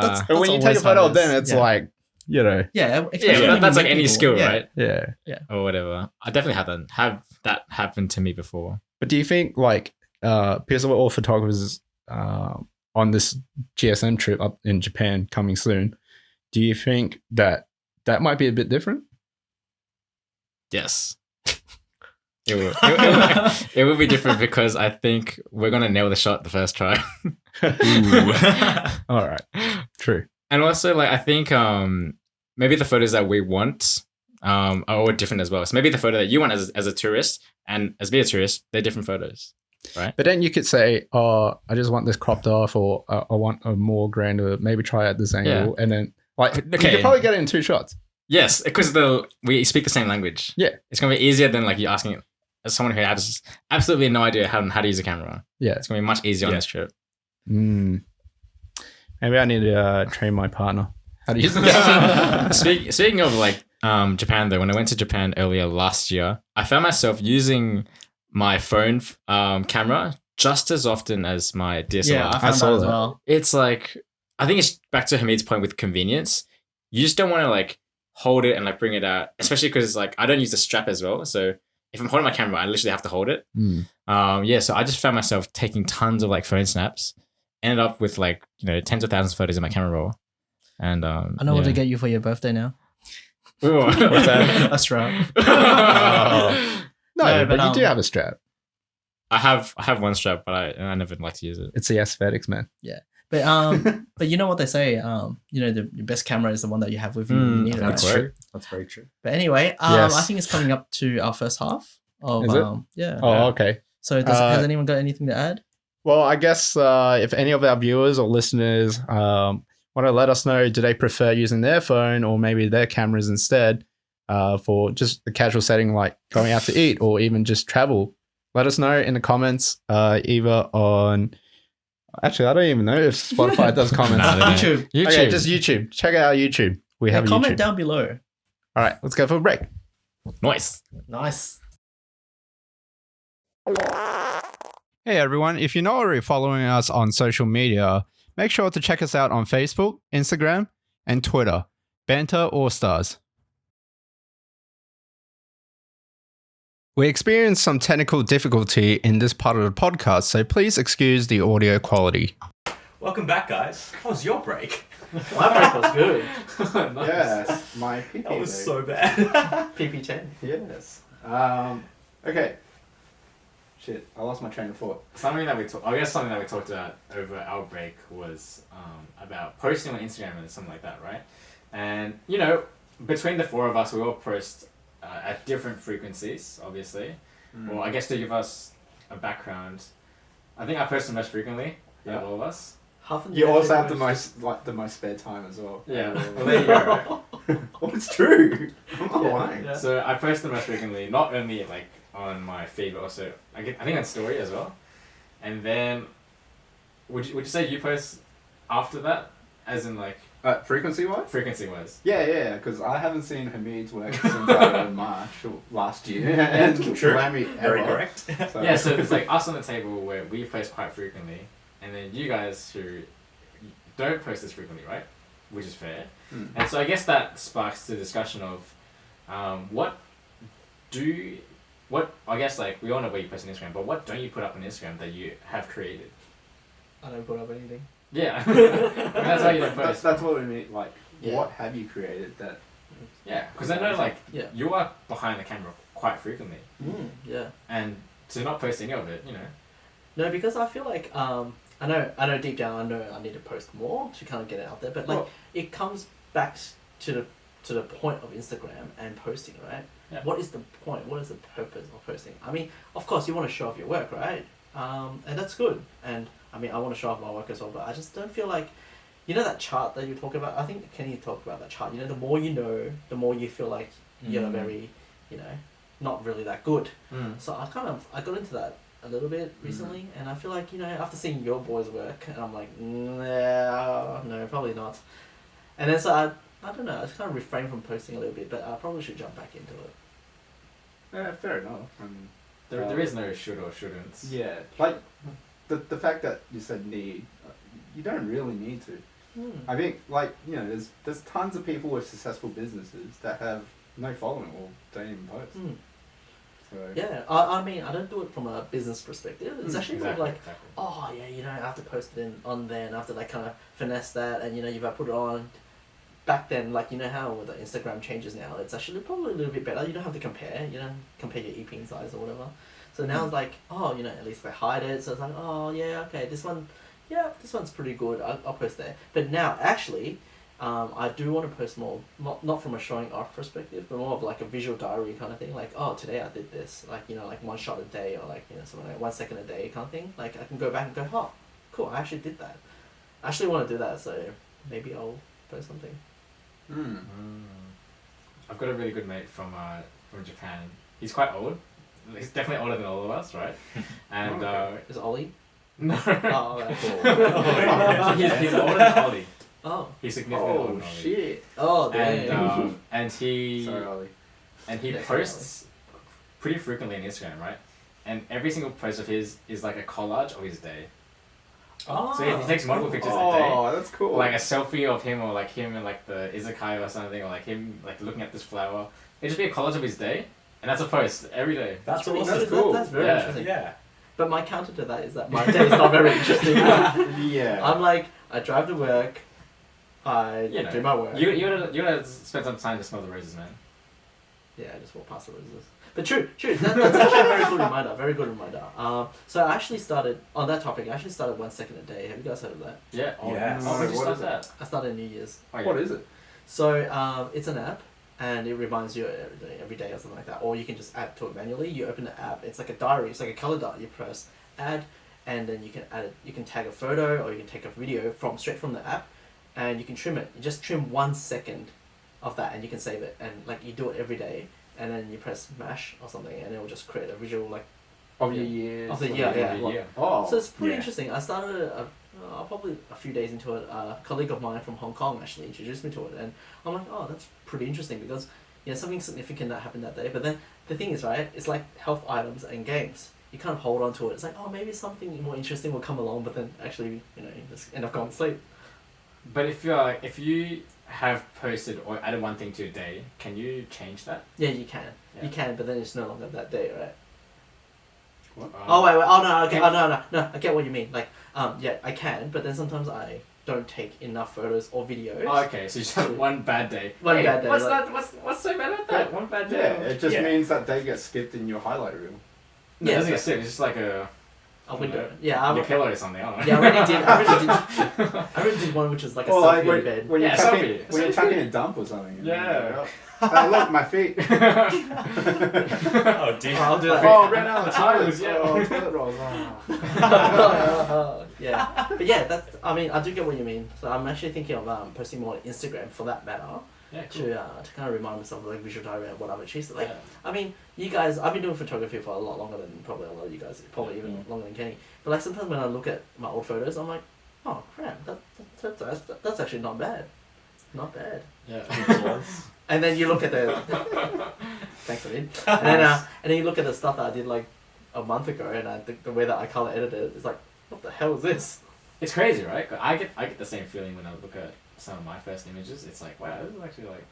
Speaker 2: that's
Speaker 1: But when you take a photo of them, it's like, you know.
Speaker 2: Yeah,
Speaker 4: that's like any skill, right?
Speaker 1: Yeah.
Speaker 4: Or whatever. I definitely have that happen to me before.
Speaker 1: But do you think, like, because we're all photographers on this GSM trip up in Japan coming soon, do you think that might be a bit different?
Speaker 4: Yes. It will be different because I think we're going to nail the shot the first try.
Speaker 1: All right. True.
Speaker 4: And also, like, I think maybe the photos that we want are all different as well. So maybe the photo that you want as a tourist and as being a tourist, they're different photos, right?
Speaker 1: But then you could say, I just want this cropped off, or I want a more grander, maybe try at this angle. And then, like, you could probably get it in 2 shots.
Speaker 4: Yes, because we speak the same language.
Speaker 1: Yeah.
Speaker 4: It's going to be easier than, like, you asking as someone who has absolutely no idea how to use a camera.
Speaker 1: Yeah.
Speaker 4: It's going to be much easier on this trip.
Speaker 1: Maybe I need to train my partner how to use the camera.
Speaker 4: Speaking of, like, Japan, though, when I went to Japan earlier last year, I found myself using my phone camera just as often as my DSLR.
Speaker 2: Yeah, I saw that as well.
Speaker 4: It's like, I think it's back to Hamid's point with convenience. You just don't want to, like, hold it and, like, bring it out, especially because, like, I don't use the strap as well. So if I'm holding my camera, I literally have to hold it. So I just found myself taking tons of, like, phone snaps, ended up with, like, you know, tens of thousands of photos in my camera roll. And
Speaker 2: I know what to get you for your birthday now.
Speaker 4: What's that?
Speaker 2: A strap.
Speaker 1: No, but you do have a strap.
Speaker 4: I have one strap, but I never like to use it.
Speaker 1: It's the aesthetics, man.
Speaker 2: Yeah. But you know what they say, you know, the best camera is the one that you have with you. You need it,
Speaker 4: That's
Speaker 2: right?
Speaker 4: true.
Speaker 3: That's very true.
Speaker 2: But anyway,
Speaker 1: Yes.
Speaker 2: I think it's coming up to our first half of
Speaker 1: Is it?
Speaker 2: yeah.
Speaker 1: Oh, okay.
Speaker 2: So has anyone got anything to add?
Speaker 1: Well, I guess if any of our viewers or listeners want to let us know, do they prefer using their phone or maybe their cameras instead for just a casual setting like going out to eat or even just travel? Let us know in the comments, either on... Actually, I don't even know if Spotify does comments.
Speaker 2: YouTube.
Speaker 1: Okay, just YouTube. Check out our YouTube. We have a
Speaker 2: comment
Speaker 1: YouTube.
Speaker 2: down below.
Speaker 1: All right, let's go for a break.
Speaker 4: Nice.
Speaker 1: Hey everyone, if you're not already following us on social media, make sure to check us out on Facebook, Instagram, and Twitter. Banter All Stars. We experienced some technical difficulty in this part of the podcast, so please excuse the audio quality.
Speaker 3: Welcome back, guys. How was your break?
Speaker 2: My break was good.
Speaker 3: Nice.
Speaker 1: Yes, my PP.
Speaker 3: That was so bad.
Speaker 2: PP10.
Speaker 1: Yes. Okay. Shit, I lost my train of thought.
Speaker 4: Something that we talked about over our break was about posting on Instagram and something like that, right? And, you know, between the 4 of us, we all post at different frequencies, obviously. Well, I guess to give us a background, I think I post the most frequently out of all of us.
Speaker 1: You also have the most spare time as well.
Speaker 4: Yeah, well, there you go.
Speaker 1: Well, it's true. I'm not lying.
Speaker 2: Yeah.
Speaker 4: So I post the most frequently, not only like on my feed, but also I think on story as well. And then, would you say you post after that, as in like
Speaker 1: Frequency-wise?
Speaker 4: frequency-wise?
Speaker 1: Yeah, because I haven't seen Hamid's work since March last year. And
Speaker 3: True.
Speaker 1: Lammy
Speaker 3: Very
Speaker 1: ever.
Speaker 3: correct.
Speaker 1: So-
Speaker 4: Yeah, so it's like us on the table where we post quite frequently, and then you guys who don't post as frequently, right? Which is fair. And so I guess that sparks the discussion of I guess like we all know where you post on Instagram, but what don't you put up on Instagram that you have created?
Speaker 2: I don't put up anything.
Speaker 4: Yeah. That's why you don't post.
Speaker 1: That's what we mean. Like,
Speaker 2: Yeah.
Speaker 1: what have you created that?
Speaker 4: Yeah, because I know like
Speaker 2: Yeah.
Speaker 4: you are behind the camera quite frequently,
Speaker 2: Yeah.
Speaker 4: and to not post any of it, you know.
Speaker 2: No, because I feel like I know deep down I know I need to post more to kind of get it out there, but like
Speaker 1: Well-
Speaker 2: it comes back to the to the point of Instagram and posting, right?
Speaker 4: Yeah.
Speaker 2: What is the point? What is the purpose of posting? I mean, of course, you want to show off your work, right? And that's good. And I mean, I want to show off my work as well, but I just don't feel like, you know, that chart that you talk about. I think Kenny talked about that chart. You know, the more you know, the more you feel like you're very, you know, not really that good. So I got into that a little bit recently, and I feel like, you know, after seeing your boys' work, and I'm like, nah, no, probably not. And then so I don't know, I just kind of refrain from posting a little bit, but I probably should jump back into it.
Speaker 5: Yeah, fair enough.
Speaker 4: There is no should or shouldn't.
Speaker 5: Yeah, like the fact that you said need, you don't really need to. I think, like, you know, there's tons of people with successful businesses that have no following or don't even post. So
Speaker 2: Yeah, I mean, I don't do it from a business perspective. It's actually more
Speaker 4: Exactly,
Speaker 2: like, oh yeah, you know, I have to post it on there, and I have to like kind of finesse that, and you know, you've got to put it on. Back then, like, you know how with the Instagram changes now, it's actually probably a little bit better. You don't have to compare, you know, compare your EP size or whatever. So now it's like, oh, you know, at least I hide it. So it's like, oh yeah, okay, this one's pretty good. I'll post there. But now actually, I do want to post more, not from a showing off perspective, but more of like a visual diary kind of thing. Like, oh, today I did this, like, you know, like 1 shot a day, or like, you know, something like 1 second a day kind of thing. Like, I can go back and go, oh, cool, I actually did that. I actually want to do that, so maybe I'll post something.
Speaker 4: I've got a really good mate from Japan. He's quite old. He's definitely older than all of us, right? And
Speaker 2: Is it Ollie?
Speaker 4: no,
Speaker 2: Oh, that's cool.
Speaker 4: he's older than Ollie.
Speaker 2: Oh.
Speaker 4: He's significantly older than Ollie.
Speaker 5: shit.
Speaker 2: Oh, damn.
Speaker 4: And he
Speaker 5: Sorry, Ollie.
Speaker 2: Yeah,
Speaker 4: posts pretty frequently on Instagram, right? And every single post of his is like a collage of his day.
Speaker 2: Oh.
Speaker 4: So he takes multiple pictures a day.
Speaker 5: Oh, that's cool.
Speaker 4: Like a selfie of him, or like him in like the izakaya or something, or like him like looking at this flower. It'd just be a collage of his day, and that's a post every day.
Speaker 3: That's
Speaker 2: really
Speaker 3: awesome.
Speaker 2: interesting.
Speaker 5: cool.
Speaker 2: That's very
Speaker 4: Yeah.
Speaker 2: interesting.
Speaker 3: Yeah.
Speaker 2: But my counter to that is that my day is not very interesting.
Speaker 5: yeah.
Speaker 2: I'm like, I drive to work, I
Speaker 4: You know,
Speaker 2: do my work.
Speaker 4: You gotta spend some time to smell the roses, man.
Speaker 2: Yeah, I just walk past the roses. But true. That's actually a very good reminder. Very good reminder. So I actually started on that topic. I actually started 1 second a day. Have you guys heard of that?
Speaker 4: Yeah. Oh,
Speaker 3: Yes.
Speaker 4: Oh, when did you
Speaker 5: What
Speaker 4: start
Speaker 5: is
Speaker 4: that?
Speaker 2: I started New Year's.
Speaker 4: Oh, yeah.
Speaker 5: What is it?
Speaker 2: So it's an app, and it reminds you every day or something like that. Or you can just add to it manually. You open the app. It's like a diary. It's like a color diary. You press add, and then you can add it. You can tag a photo, or you can take a video straight from the app, and you can trim it. You just trim 1 second of that, and you can save it. And like you do it every day, and then you press mash or something, and it will just create a visual like
Speaker 5: Of your years.
Speaker 2: of the year. Yeah.
Speaker 5: Oh.
Speaker 2: So it's pretty
Speaker 3: Yeah.
Speaker 2: interesting. I started probably a few days into it. A colleague of mine from Hong Kong actually introduced me to it, and I'm like, oh, that's pretty interesting because something significant that happened that day. But then the thing is, right, it's like health items and games. You kind of hold on to it. It's like, oh, maybe something more interesting will come along, but then actually, you just end up going to sleep.
Speaker 4: But if you have posted or added one thing to a day, can you change that?
Speaker 2: Yeah, you can.
Speaker 4: Yeah.
Speaker 2: You can, but then it's no longer that day, right?
Speaker 5: What?
Speaker 2: Oh wait. Oh no. Okay. Oh no. I get what you mean. Like, yeah, I can, but then sometimes I don't take enough photos or videos.
Speaker 4: Oh, okay. So you just have one bad day.
Speaker 2: One
Speaker 4: Hey,
Speaker 2: bad day,
Speaker 4: What's
Speaker 2: like-
Speaker 4: that? What's so bad about that? One bad
Speaker 5: Yeah,
Speaker 4: day.
Speaker 5: it just
Speaker 3: Yeah.
Speaker 5: means that day gets skipped in your highlight reel.
Speaker 4: No, it
Speaker 2: Yeah.
Speaker 4: doesn't get sick. It's just like a
Speaker 2: window. Yeah,
Speaker 4: your pillow or something. I don't know.
Speaker 2: Yeah, I already did one which is like a
Speaker 5: Or
Speaker 2: selfie
Speaker 5: like
Speaker 2: in bed.
Speaker 5: when you're
Speaker 4: Yeah,
Speaker 5: chucking,
Speaker 4: selfie.
Speaker 5: when you're
Speaker 4: Selfie.
Speaker 5: chucking a dump or something. and
Speaker 4: Yeah.
Speaker 5: you're like, oh, look, my feet.
Speaker 3: Oh dear.
Speaker 2: I'll do that.
Speaker 5: Oh, ran out of
Speaker 4: Tires,
Speaker 5: toilets.
Speaker 4: yeah.
Speaker 5: Oh, toilet rolls. Oh.
Speaker 2: Yeah, but yeah, that's. I mean, I do get what you mean. So I'm actually thinking of posting more on Instagram for that matter,
Speaker 4: Yeah, cool.
Speaker 2: to kind of remind myself of like visual diary and what I've achieved. Like,
Speaker 4: Yeah.
Speaker 2: I mean, you guys, I've been doing photography for a lot longer than probably a lot of you guys, probably even longer than Kenny. But like sometimes when I look at my old photos, I'm like, oh crap, that's actually not bad, not bad.
Speaker 4: Yeah.
Speaker 2: And then you look at the thanks, Amin. And then you look at the stuff that I did like a month ago, and I think the way that I color edited it, it's like, what the hell is this?
Speaker 4: It's crazy, right? 'Cause I get the same feeling when I look at some of my first images. It's like, wow, this is actually like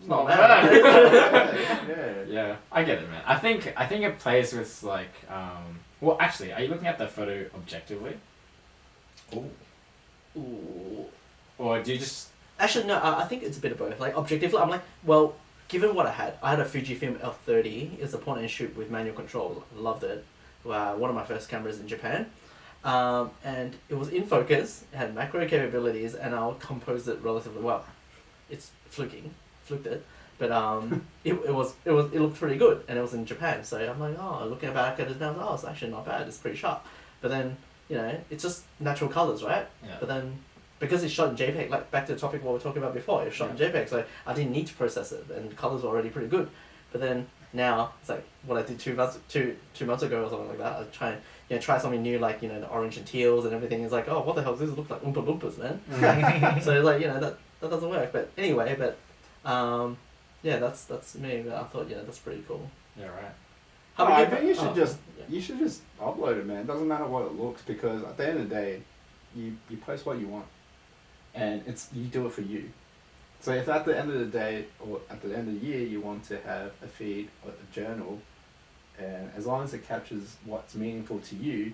Speaker 2: Not
Speaker 4: bad.
Speaker 5: Yeah.
Speaker 4: Yeah, I get it, man. I think it plays with like well, actually, are you looking at the photo objectively,
Speaker 2: Ooh.
Speaker 4: or do you just
Speaker 2: Actually, no, I think it's a bit of both. Like, objectively, I'm like, well, given what I had a Fujifilm F30. It's a point and shoot with manual control. Loved it. One of my first cameras in Japan. And it was in focus, it had macro capabilities, and I composed it relatively well. It's fluky flipped it. But it looked pretty good, and it was in Japan. So I'm like, oh, looking back at it now, oh, it's actually not bad. It's pretty sharp. But then, you know, it's just natural colors, right?
Speaker 4: Yeah.
Speaker 2: But then, because it's shot in JPEG, like back to the topic what we were talking about before, it's shot in JPEG, so I didn't need to process it, and the colors were already pretty good. But then now it's like what I did 2 months ago or something like that. I try something new, like, you know, the orange and teals and everything. It's like, oh, what the hell does this look like? Oompa Loompas, man. So it's like, you know, that doesn't work. But anyway, yeah, that's me. But I thought, yeah, that's pretty cool.
Speaker 4: Yeah, right.
Speaker 5: I think you should just upload it, man. It doesn't matter what it looks, because at the end of the day, you post what you want, and you do it for you. So if at the end of the day or at the end of the year you want to have a feed or a journal, and as long as it captures what's meaningful to you,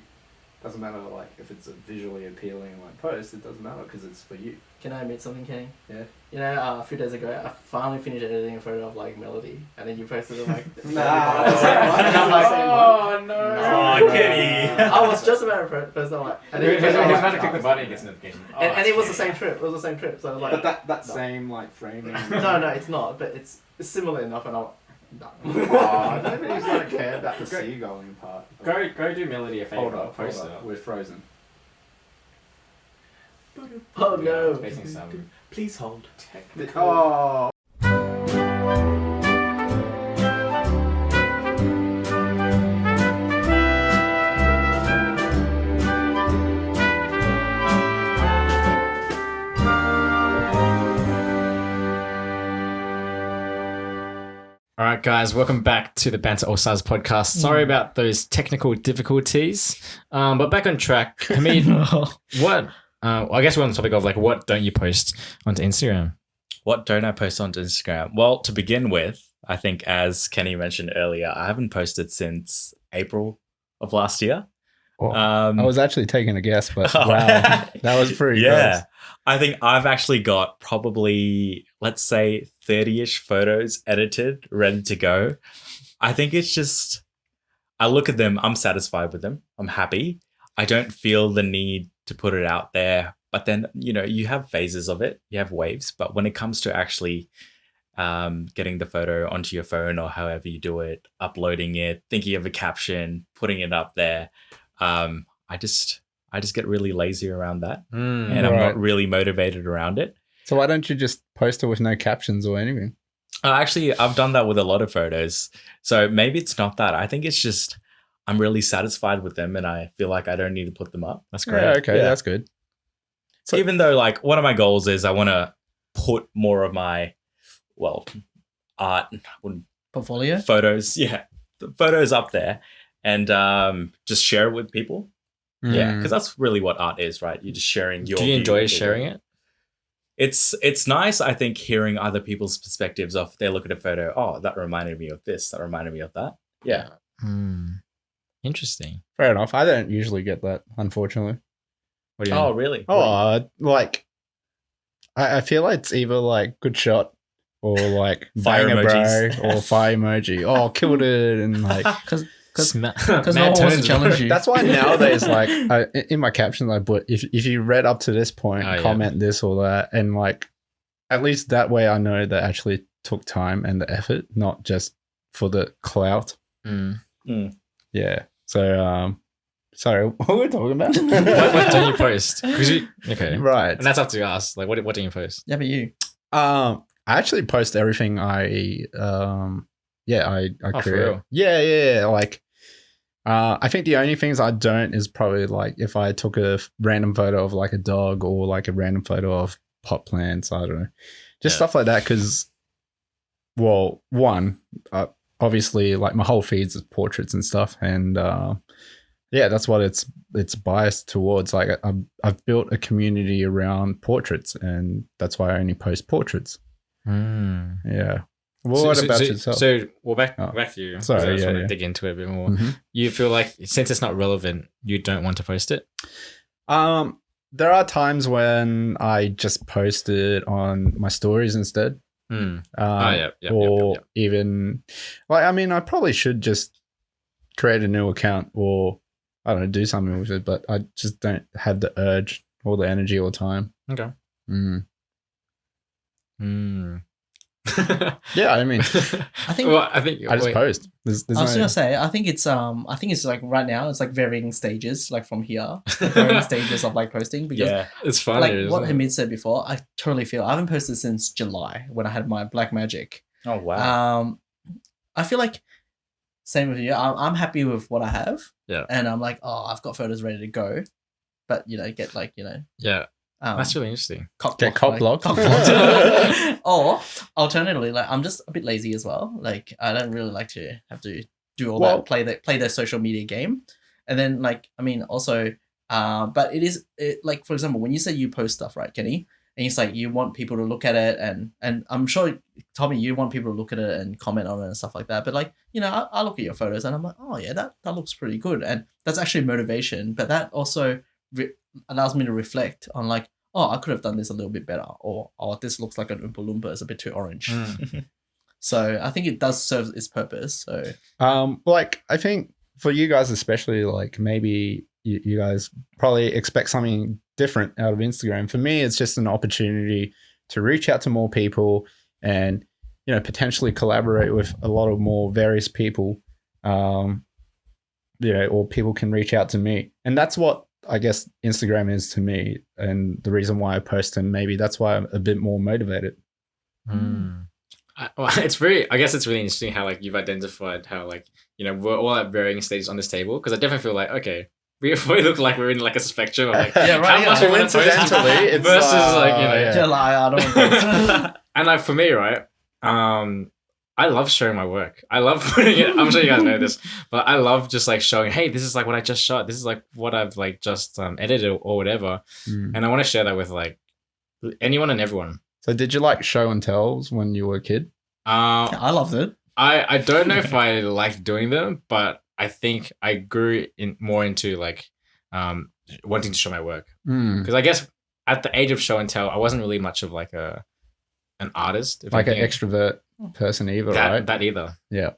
Speaker 5: doesn't matter like if it's a visually appealing like post, it doesn't matter because it's for you.
Speaker 2: Can I admit something, Kenny?
Speaker 5: Yeah.
Speaker 2: You know, a few days ago, I finally finished editing a photo of like Melody, and then you posted it like.
Speaker 5: Nah.
Speaker 2: And I'm like,
Speaker 4: oh no!
Speaker 3: Oh, Kenny.
Speaker 2: I was just about to post that like. And
Speaker 4: He was
Speaker 2: then
Speaker 4: about to click the button and get notification.
Speaker 2: and it was the same trip. It was the same trip. So I was like.
Speaker 5: But that
Speaker 2: no.
Speaker 5: same like framing.
Speaker 2: No, it's not. But it's similar enough, and I'm. No.
Speaker 5: Oh, nobody's gonna care about the seagulling part.
Speaker 4: Go do Melody a favor.
Speaker 5: Hold up,
Speaker 4: Post it.
Speaker 5: we're frozen.
Speaker 2: Oh no!
Speaker 4: Facing some.
Speaker 2: Please hold.
Speaker 5: Oh.
Speaker 4: All right, guys, welcome back to the Banter All Stars podcast. Sorry about those technical difficulties, but back on track. Hamid, what? I guess we're on the topic of like, what don't you post onto Instagram?
Speaker 3: What don't I post onto Instagram? Well, to begin with, I think as Kenny mentioned earlier, I haven't posted since April of last year.
Speaker 1: Well, I was actually taking a guess, but wow, that was pretty close.
Speaker 3: I think I've actually got probably, let's say, 30-ish photos edited, ready to go. I think it's just, I look at them, I'm satisfied with them. I'm happy. I don't feel the need to put it out there. But then, you know, you have phases of it, you have waves. But when it comes to actually getting the photo onto your phone or however you do it, uploading it, thinking of a caption, putting it up there, I just get really lazy around that, and I'm not really motivated around it.
Speaker 1: So why don't you just post it with no captions or anything?
Speaker 3: Actually, I've done that with a lot of photos. So maybe it's not that. I think it's just I'm really satisfied with them, and I feel like I don't need to put them up.
Speaker 4: That's great.
Speaker 1: Yeah, okay, that's good.
Speaker 3: So even though like one of my goals is I want to put more of my art
Speaker 2: Portfolio
Speaker 3: photos, the photos up there, and just share it with people. Yeah, because that's really what art is, right? You're just sharing your.
Speaker 4: Do you
Speaker 3: view
Speaker 4: enjoy
Speaker 3: with
Speaker 4: sharing
Speaker 3: people.
Speaker 4: it?
Speaker 3: It's nice, I think, hearing other people's perspectives of they look at a photo. Oh, that reminded me of this. That reminded me of that. Yeah.
Speaker 4: Interesting.
Speaker 1: Fair enough. I don't usually get that, unfortunately.
Speaker 4: What do you
Speaker 3: Oh,
Speaker 4: mean?
Speaker 3: really?
Speaker 1: Like, I feel like it's either like good shot or like
Speaker 3: Fire
Speaker 1: banger
Speaker 3: emojis.
Speaker 1: bro or fire emoji. Oh, killed it, and like
Speaker 2: because no
Speaker 4: Mad
Speaker 2: one wants to
Speaker 4: turns,
Speaker 2: challenge you.
Speaker 1: that's why nowadays, like in my captions, I put if you read up to this point,
Speaker 4: Oh, yeah.
Speaker 1: comment this or that, and like at least that way I know that actually took time and the effort, not just for the clout. Yeah. So sorry, what were we talking about?
Speaker 4: what don't you post? Okay.
Speaker 1: Right.
Speaker 4: And that's up to us. Like, what don't you post?
Speaker 2: Yeah, but you.
Speaker 1: I actually post everything I
Speaker 4: for
Speaker 1: create.
Speaker 4: real?
Speaker 1: Yeah. Like, I think the only things I don't is probably like if I took a random photo of like a dog or like a random photo of pot plants. I don't know, just stuff like that. Because, well, one, obviously, like my whole feeds is portraits and stuff, and that's what it's biased towards. Like I've built a community around portraits, and that's why I only post portraits. Yeah. Well, what about yourself?
Speaker 4: So, back to you.
Speaker 1: Sorry,
Speaker 4: I just want
Speaker 1: yeah.
Speaker 4: to dig into it a bit more.
Speaker 1: Mhm.
Speaker 4: You feel like since it's not relevant, you don't want to post it?
Speaker 1: There are times when I just post it on my stories instead. Even like, I mean, I probably should just create a new account or I don't know, do something with it, but I just don't have the urge or the energy or time.
Speaker 4: Okay.
Speaker 1: Yeah, I mean,
Speaker 2: I think
Speaker 1: I just post. There's
Speaker 2: I was
Speaker 1: no-
Speaker 2: gonna say, I think it's like right now it's like varying stages, like from here, like varying stages of like posting because
Speaker 3: Yeah.
Speaker 4: It's funny.
Speaker 2: like what
Speaker 4: isn't it?
Speaker 2: Hamid said before, I totally feel I haven't posted since July when I had my Black Magic.
Speaker 3: Oh wow.
Speaker 2: I feel like same with you. I'm happy with what I have.
Speaker 4: Yeah.
Speaker 2: And I'm like, oh, I've got photos ready to go, but get like
Speaker 4: Yeah,
Speaker 2: um,
Speaker 4: that's really interesting.
Speaker 2: cock
Speaker 1: Get
Speaker 2: blocked,
Speaker 1: cock blocked.
Speaker 2: cock blocked. Or alternatively, like I'm just a bit lazy as well. Like I don't really like to have to do all
Speaker 1: Well-
Speaker 2: that, play the social media game, and then like I mean also, but like for example when you say you post stuff, right, Kenny, and it's like you want people to look at it, and I'm sure Tommy, you want people to look at it and comment on it and stuff like that. But like I look at your photos and I'm like, oh yeah, that looks pretty good, and that's actually motivation. But that also allows me to reflect on like, oh, I could have done this a little bit better, or oh, this looks like an Oompa Loompa, it's a bit too orange. So I think it does serve its purpose. So
Speaker 1: like I think for you guys especially, like maybe you guys probably expect something different out of Instagram. For me, it's just an opportunity to reach out to more people and potentially collaborate with a lot of more various people. Or people can reach out to me, and that's what I guess Instagram is to me, and the reason why I post, and maybe that's why I'm a bit more motivated.
Speaker 4: It's I guess it's really interesting how like you've identified how like we're all at varying stages on this table, because I definitely feel like okay, we look like we're in like a spectrum of like
Speaker 2: Yeah, right,
Speaker 4: how much
Speaker 2: yeah.
Speaker 4: we want to post
Speaker 1: Coincidentally, it's
Speaker 4: versus like
Speaker 1: yeah.
Speaker 2: July, I don't
Speaker 4: and like for me, right, I love showing my work. I love putting it. I'm sure you guys know this, but I love just like showing, hey, this is like what I just shot. This is like what I've like just edited or whatever, and I want to share that with like anyone and everyone.
Speaker 1: So did you like show and tells when you were a kid?
Speaker 2: I loved it.
Speaker 4: I don't know if I liked doing them, but I think I grew more into like wanting to show my work, because I guess at the age of show and tell, I wasn't really much of like an artist, if
Speaker 1: Like an
Speaker 4: anything.
Speaker 1: extrovert person either, right?
Speaker 4: That either.
Speaker 1: Yeah.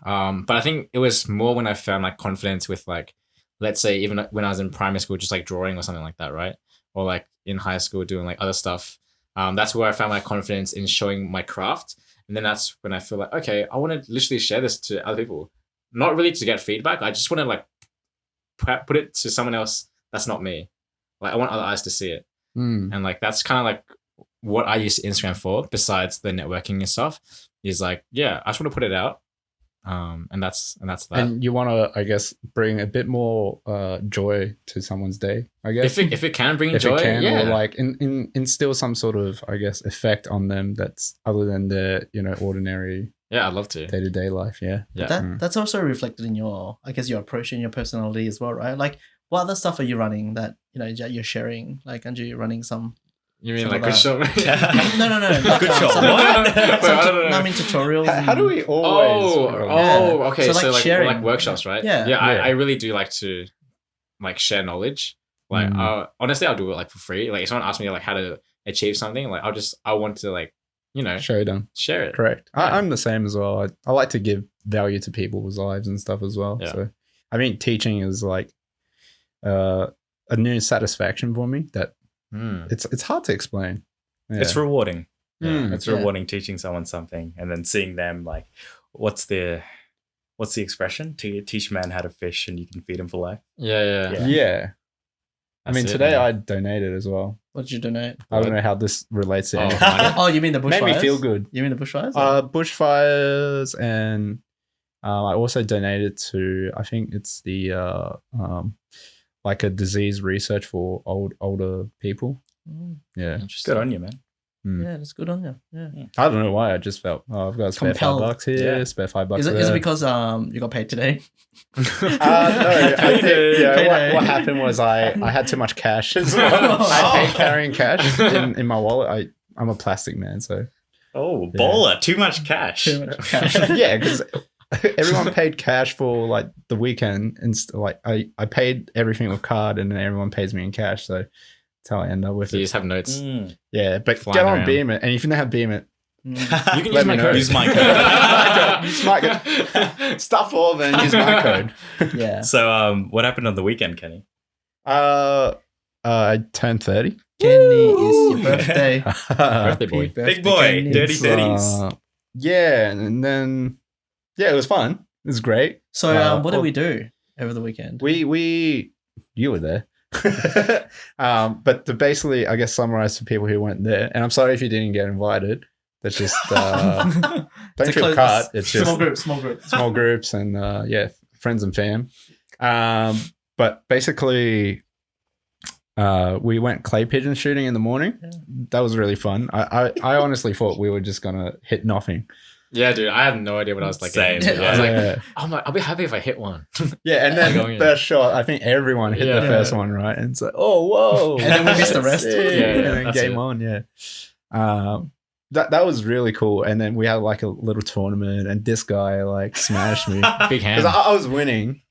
Speaker 4: But I think it was more when I found like confidence with like, let's say even when I was in primary school, just like drawing or something like that, right? Or like in high school doing like other stuff. That's where I found my confidence in showing my craft. And then that's when I feel like, okay, I want to literally share this to other people. Not really to get feedback. I just want to like put it to someone else that's not me. Like I want other eyes to see it. And like that's kind of like what I use Instagram for, besides the networking and stuff, is like, yeah, I just want to put it out. And that's that.
Speaker 1: And you want to, I guess, bring a bit more joy to someone's day, I guess.
Speaker 4: If it can bring
Speaker 1: if
Speaker 4: joy,
Speaker 1: it can,
Speaker 4: yeah.
Speaker 1: or like instill some sort of, I guess, effect on them that's other than their, ordinary
Speaker 4: Yeah, I'd love to.
Speaker 1: day-to-day life. Yeah.
Speaker 4: Yeah.
Speaker 2: That's also reflected in your approach and your personality as well, right? Like what other stuff are you running that you're sharing? Like, aren't you running some?
Speaker 4: You mean
Speaker 2: Some
Speaker 4: like
Speaker 2: of
Speaker 4: good shot?
Speaker 2: No.
Speaker 3: Good shot. What?
Speaker 2: I mean tutorials.
Speaker 1: How do we always?
Speaker 4: Okay.
Speaker 2: So,
Speaker 4: So,
Speaker 2: like,
Speaker 4: like
Speaker 2: sharing.
Speaker 4: like workshops, right?
Speaker 2: Yeah.
Speaker 4: Yeah.
Speaker 1: Yeah.
Speaker 4: I really do like to like share knowledge. Like honestly, I'll do it like for free. Like if someone asks me like how to achieve something, like I want to like
Speaker 1: show them?
Speaker 4: share it.
Speaker 1: Correct.
Speaker 4: Yeah.
Speaker 1: I'm the same as well. I like to give value to people's lives and stuff as well.
Speaker 4: Yeah.
Speaker 1: So I mean, teaching is like a new satisfaction for me that it's hard to explain. Yeah.
Speaker 3: It's rewarding. It's
Speaker 2: Yeah.
Speaker 3: rewarding teaching someone something and then seeing them like, what's the expression? Teach a man how to fish and you can feed him for life.
Speaker 4: Yeah.
Speaker 1: Yeah. I
Speaker 4: That's
Speaker 1: mean,
Speaker 4: it,
Speaker 1: today
Speaker 4: man.
Speaker 1: I donated as well.
Speaker 2: What did you donate?
Speaker 1: I don't know how this relates to
Speaker 4: Oh,
Speaker 1: anything.
Speaker 4: money.
Speaker 2: Oh, you mean the bushfires?
Speaker 1: Made me feel good.
Speaker 2: You mean the bushfires?
Speaker 1: Bushfires, and I also donated to, I think it's the like a disease research for older people. Yeah.
Speaker 3: Good on you, man.
Speaker 2: Yeah, that's good on you. Yeah.
Speaker 1: I don't know why. I just felt, I've got a spare
Speaker 2: Compelled.
Speaker 1: $5 here,
Speaker 3: Yeah.
Speaker 1: spare $5
Speaker 2: Is it
Speaker 1: there.
Speaker 2: because you got paid today?
Speaker 1: No, I think, yeah,
Speaker 2: Payday.
Speaker 1: what happened was I had too much cash as well. I hate carrying cash in my wallet. I'm a plastic man, so
Speaker 3: Oh, baller. Too much cash.
Speaker 2: Too much cash.
Speaker 1: yeah, because everyone paid cash for like the weekend, and like I paid everything with card, and then everyone pays me in cash. So that's how I end up with
Speaker 4: So you
Speaker 1: it.
Speaker 4: just have notes.
Speaker 1: Yeah, but
Speaker 4: Flying
Speaker 1: get on
Speaker 4: around.
Speaker 1: Beam it, and if you don't have Beam it,
Speaker 3: You
Speaker 4: can
Speaker 1: Let me know.
Speaker 3: Use my code.
Speaker 1: use my code. Stuff all, then use my code.
Speaker 2: Yeah.
Speaker 3: So, what happened on the weekend, Kenny?
Speaker 1: I turned 30.
Speaker 2: Kenny, it's your birthday.
Speaker 4: Birthday boy.
Speaker 2: Happy
Speaker 3: Big boy,
Speaker 2: Kenny.
Speaker 3: dirty
Speaker 1: It's,
Speaker 3: 30s.
Speaker 1: Yeah, and then it was fun. It was great.
Speaker 2: So, what did we do over the weekend?
Speaker 1: We you were there. But to basically, I guess, summarize for people who weren't there, and I'm sorry if you didn't get invited. That's just don't feel cut. It's just
Speaker 2: small group.
Speaker 1: small groups and friends and fam. But basically, we went clay pigeon shooting in the morning.
Speaker 2: Yeah.
Speaker 1: That was really fun. I honestly thought we were just gonna hit nothing.
Speaker 4: Yeah, dude, I have no idea what I was like.
Speaker 3: Same,
Speaker 4: getting into. I was
Speaker 3: yeah.
Speaker 4: like, I'll be happy if I hit one.
Speaker 1: Yeah, and then
Speaker 4: Like,
Speaker 1: the first shot, I think everyone hit the
Speaker 4: Yeah.
Speaker 1: first one, right? And it's like, oh, whoa.
Speaker 2: And then we missed the rest.
Speaker 1: Sick.
Speaker 4: Yeah,
Speaker 1: and then
Speaker 4: that's
Speaker 1: game
Speaker 4: it.
Speaker 1: on, yeah. That was really cool. And then we had like a little tournament, and this guy like smashed me.
Speaker 4: Big hand.
Speaker 1: Because I was winning.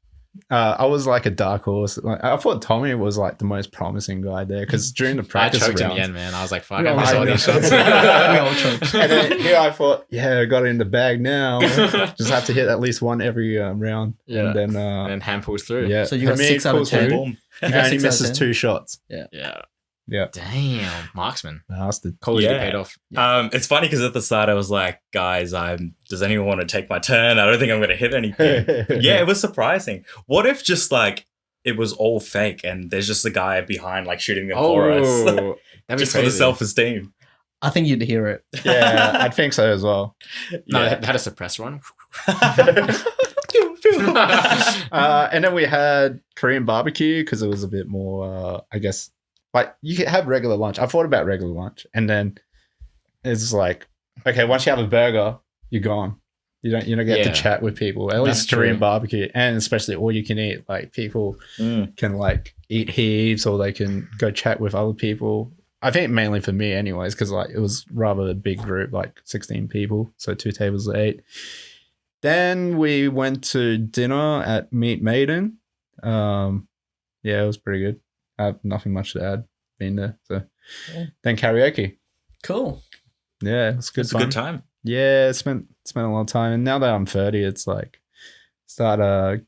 Speaker 1: I was like a dark horse. Like, I thought Tommy was like the most promising guy there because during the
Speaker 4: I
Speaker 1: practice
Speaker 4: choked in
Speaker 1: rounds,
Speaker 4: the end, man. I was like, fuck,
Speaker 2: We
Speaker 4: I
Speaker 2: all
Speaker 4: missed all
Speaker 1: know.
Speaker 4: these shots.
Speaker 2: We all choked.
Speaker 1: and then here I thought, yeah, I got it in the bag now. Just have to hit at least one every round.
Speaker 4: Yeah.
Speaker 1: And then,
Speaker 4: And hand pulls through.
Speaker 1: yeah.
Speaker 2: So you got
Speaker 1: Hamid
Speaker 2: 6 out of
Speaker 1: pulls
Speaker 2: 10.
Speaker 1: through,
Speaker 3: Boom.
Speaker 1: and
Speaker 2: got
Speaker 1: he
Speaker 2: 6 out of
Speaker 1: misses
Speaker 2: 10?
Speaker 1: 2 shots.
Speaker 4: Yeah.
Speaker 1: Yeah.
Speaker 4: Damn. Marksman.
Speaker 1: Bastard.
Speaker 4: College
Speaker 3: Yeah.
Speaker 4: paid off.
Speaker 3: It's funny because at the start I was like, guys, does anyone want to take my turn? I don't think I'm going to hit anything. Yeah, it was surprising. What if just like it was all fake and there's just a guy behind like shooting them for us?
Speaker 4: That'd be
Speaker 3: Just for the
Speaker 4: crazy.
Speaker 3: self-esteem.
Speaker 2: I think you'd hear it.
Speaker 1: Yeah, I think so as well.
Speaker 4: No,
Speaker 3: Yeah.
Speaker 4: they had a suppressed one.
Speaker 1: And then we had Korean barbecue because it was a bit more, I guess, like you could have regular lunch. I thought about regular lunch, and then it's like, okay, once you have a burger, you're gone. You don't get
Speaker 4: Yeah.
Speaker 1: to chat with people. At
Speaker 4: That's
Speaker 1: least Korean
Speaker 4: true.
Speaker 1: barbecue, and especially all you can eat. Like people can like eat heaps, or they can go chat with other people. I think mainly for me, anyways, because like it was rather a big group, like 16 people, so 2 tables of 8. Then we went to dinner at Meat Maiden. Yeah, it was pretty good. I have nothing much to add. Been there, so
Speaker 2: Yeah.
Speaker 1: then karaoke.
Speaker 2: Cool.
Speaker 1: Yeah, it's good.
Speaker 3: It's a
Speaker 1: fun.
Speaker 3: good time.
Speaker 1: Yeah, spent a long time, and now that I'm 30, it's like start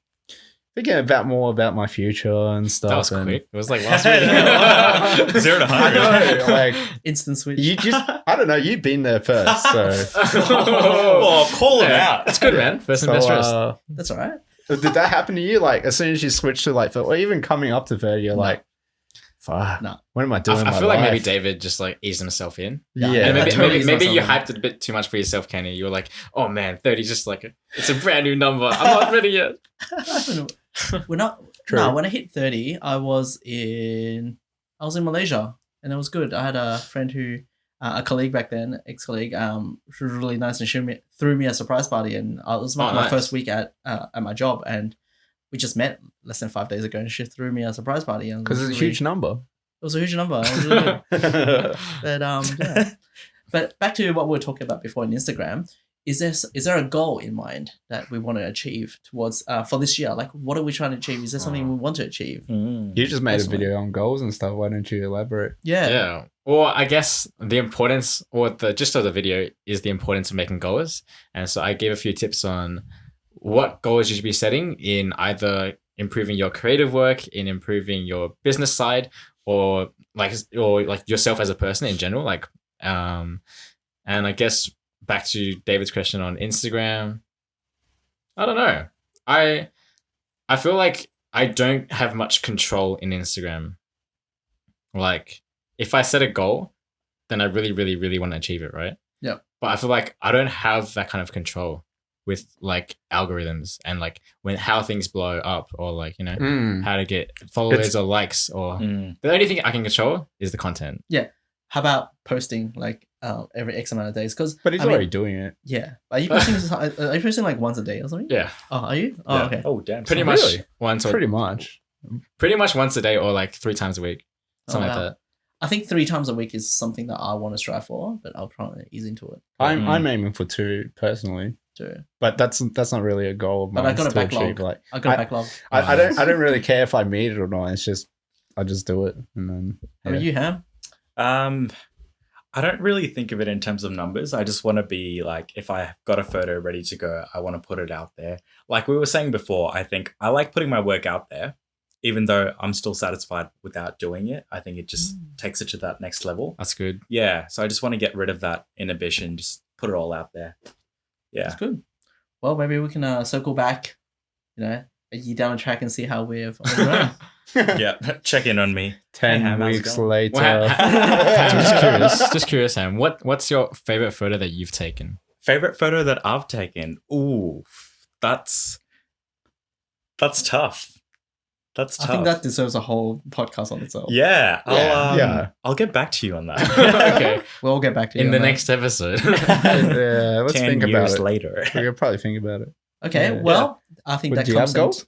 Speaker 1: thinking more about my future and stuff.
Speaker 4: That was
Speaker 1: and
Speaker 4: quick. It was like last week.
Speaker 3: 0 to
Speaker 1: I
Speaker 3: 100.
Speaker 1: know, like
Speaker 2: Instant switch.
Speaker 1: you just, I don't know, you've been there first, so.
Speaker 3: Oh, call him
Speaker 4: Yeah,
Speaker 3: out.
Speaker 4: It's good, man. First and
Speaker 1: So,
Speaker 4: best first.
Speaker 2: That's all right.
Speaker 1: did that happen to you? Like, as soon as you switch to like, or even coming up to 30, you're
Speaker 2: No.
Speaker 1: like, fuck,
Speaker 2: No.
Speaker 1: what am I doing?
Speaker 4: I
Speaker 1: with my
Speaker 4: feel like maybe
Speaker 1: life?
Speaker 4: David just like eased himself in.
Speaker 1: Yeah.
Speaker 2: Yeah,
Speaker 4: And
Speaker 2: I
Speaker 4: maybe,
Speaker 2: totally
Speaker 4: maybe,
Speaker 2: eased
Speaker 4: maybe you
Speaker 2: myself
Speaker 4: hyped it a bit too much for yourself, Kenny. You were like, oh man, 30 is just like, it's a brand new number. I'm not ready yet.
Speaker 2: We're not.
Speaker 1: True.
Speaker 2: No, when I hit 30, I was in Malaysia, and it was good. I had a friend who, a colleague back then, ex-colleague, she was really nice, and she threw me a surprise party, and it was my
Speaker 4: nice.
Speaker 2: first week at my job, and we just met less than 5 days ago, and she threw me a surprise party, and
Speaker 1: Because it's a
Speaker 2: really-
Speaker 1: huge number.
Speaker 2: It was a huge number. It was really good. But yeah. But back to what we were talking about before on Instagram, is there a goal in mind that we want to achieve towards for this year? Like, what are we trying to achieve? Is there something we want to achieve?
Speaker 3: Mm.
Speaker 1: You just made
Speaker 2: Personally.
Speaker 1: a video on goals and stuff. Why don't you elaborate?
Speaker 2: Yeah.
Speaker 4: Yeah. Or I guess the importance or the gist of the video is the importance of making goals. And so I gave a few tips on what goals you should be setting in either improving your creative work, in improving your business side, or like yourself as a person in general. Like, and I guess back to David's question on Instagram. I don't know. I feel like I don't have much control in Instagram. Like, if I set a goal, then I really, really, really want to achieve it, right?
Speaker 2: Yep.
Speaker 4: But I feel like I don't have that kind of control with like algorithms and like how things blow up, or like, you know, how to get followers or likes, or the only thing I can control is the content.
Speaker 2: How about posting like every X amount of days? Because
Speaker 1: But he's already doing it.
Speaker 2: Yeah. Are you posting like once a day or something?
Speaker 4: Yeah,
Speaker 2: Oh, are you? Oh,
Speaker 4: Yeah.
Speaker 2: okay.
Speaker 3: Oh, damn.
Speaker 4: pretty
Speaker 3: son.
Speaker 4: much
Speaker 1: Really?
Speaker 4: once or
Speaker 1: Pretty much.
Speaker 4: pretty much once a day, or like 3 times a week, something
Speaker 2: wow.
Speaker 4: like that.
Speaker 2: I think 3 times a week is something that I want to strive for, but I'll try to ease into it
Speaker 1: I'm aiming for 2 personally,
Speaker 2: too.
Speaker 1: but that's not really a goal of mine.
Speaker 2: But I got a
Speaker 1: to
Speaker 2: backlog.
Speaker 1: achieve. Like,
Speaker 2: I got a backlog.
Speaker 1: I don't really care if I meet it or not. It's just I just do it, and then
Speaker 2: How about you, Ham?
Speaker 3: I don't really think of it in terms of numbers. I just want to be like, if I've got a photo ready to go, I want to put it out there. Like we were saying before, I think I like putting my work out there. even though I'm still satisfied without doing it, I think it just takes it to that next level.
Speaker 4: That's good.
Speaker 3: Yeah. So I just want to get rid of that inhibition, just put it all out there. Yeah.
Speaker 2: That's good. Well, maybe we can circle back, a year down the track and see how we've grown.
Speaker 3: Yeah. Check in on me.
Speaker 1: 10
Speaker 3: Hey, Ham, how's it
Speaker 1: weeks
Speaker 3: going?
Speaker 1: later.
Speaker 4: Just curious, Sam. What's your favorite photo that you've taken?
Speaker 3: Favorite photo that I've taken? Ooh, that's tough. That's tough.
Speaker 2: I think that deserves a whole podcast on itself.
Speaker 3: Yeah.
Speaker 1: Yeah.
Speaker 3: I'll get back to you on that.
Speaker 4: Okay.
Speaker 2: We'll get back to you
Speaker 4: In
Speaker 2: on
Speaker 4: the
Speaker 2: that.
Speaker 4: next episode.
Speaker 1: Yeah, let's
Speaker 3: 10
Speaker 1: think about
Speaker 3: years
Speaker 1: it.
Speaker 3: later.
Speaker 1: We could probably think about it.
Speaker 2: Okay,
Speaker 1: Yeah.
Speaker 2: well, I think
Speaker 1: Well,
Speaker 2: that
Speaker 1: do you
Speaker 2: comes
Speaker 1: have goals?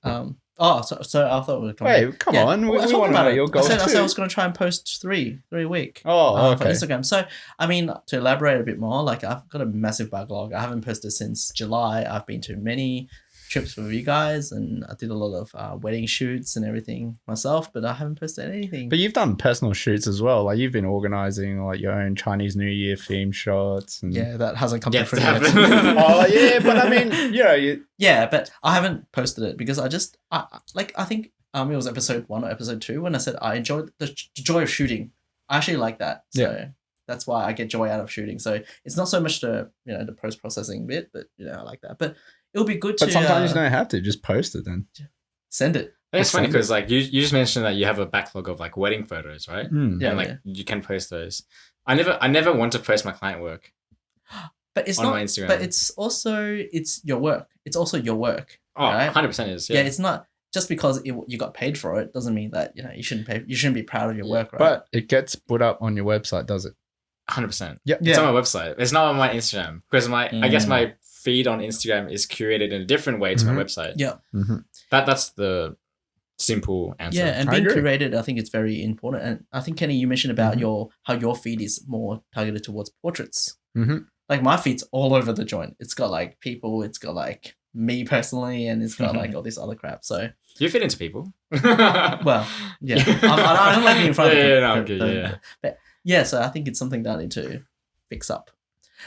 Speaker 2: so I thought we were talking.
Speaker 1: Wait, come on. We
Speaker 2: Well, I
Speaker 1: want
Speaker 2: talked
Speaker 1: to
Speaker 2: about
Speaker 1: know
Speaker 2: it.
Speaker 1: your goals
Speaker 2: I said I
Speaker 1: too.
Speaker 2: was going to try and post three a week.
Speaker 1: Oh,
Speaker 2: For
Speaker 1: okay.
Speaker 2: Instagram. So, I mean, to elaborate a bit more, like I've got a massive backlog. I haven't posted since July. I've been to many trips with you guys, and I did a lot of wedding shoots and everything myself, but I haven't posted anything.
Speaker 1: But you've done personal shoots as well. Like you've been organizing like your own Chinese New Year theme shots. And...
Speaker 2: Yeah, that hasn't come
Speaker 4: Yet
Speaker 2: to
Speaker 4: to
Speaker 2: fruition.
Speaker 4: happen.
Speaker 1: Oh yeah, but I mean, you.
Speaker 2: Yeah, but I haven't posted it because I think it was episode 1 or episode 2 when I said I enjoyed the joy of shooting. I actually like that. So that's why I get joy out of shooting. So it's not so much the the post processing bit, but I like that. But it'll be good
Speaker 1: But
Speaker 2: to
Speaker 1: sometimes you don't have to just post it then.
Speaker 2: send it.
Speaker 4: It's funny because like you just mentioned that you have a backlog of like wedding photos, right?
Speaker 2: Yeah,
Speaker 4: And like you can post those. I never want to post my client work
Speaker 2: But it's
Speaker 4: on
Speaker 2: not.
Speaker 4: my Instagram.
Speaker 2: But it's your work. It's also your work.
Speaker 4: Oh,
Speaker 2: right?
Speaker 4: 100% is.
Speaker 2: Yeah,
Speaker 4: Yeah.
Speaker 2: it's not just because you got paid for it doesn't mean that you shouldn't pay. You shouldn't be proud of your work, right?
Speaker 1: But it gets put up on your website, does it?
Speaker 4: 100%.
Speaker 1: Yep.
Speaker 4: It's
Speaker 2: Yeah.
Speaker 4: on my website. It's not on my Instagram because I guess my feed on Instagram is curated in a different way to my website.
Speaker 2: yeah.
Speaker 1: Mm-hmm.
Speaker 4: That's the simple answer.
Speaker 2: Yeah, and
Speaker 1: I
Speaker 2: being
Speaker 1: agree.
Speaker 2: curated, I think it's very important. And I think Kenny, you mentioned about how your feed is more targeted towards portraits.
Speaker 1: Mm-hmm.
Speaker 2: Like my feed's all over the joint. It's got like people. It's got like me personally, and it's got like all this other crap. So
Speaker 4: You fit into people.
Speaker 2: well, yeah, I don't like being in front of
Speaker 4: Yeah,
Speaker 2: people.
Speaker 4: no, I'm good, yeah.
Speaker 2: But yeah, so I think it's something that I need to fix up.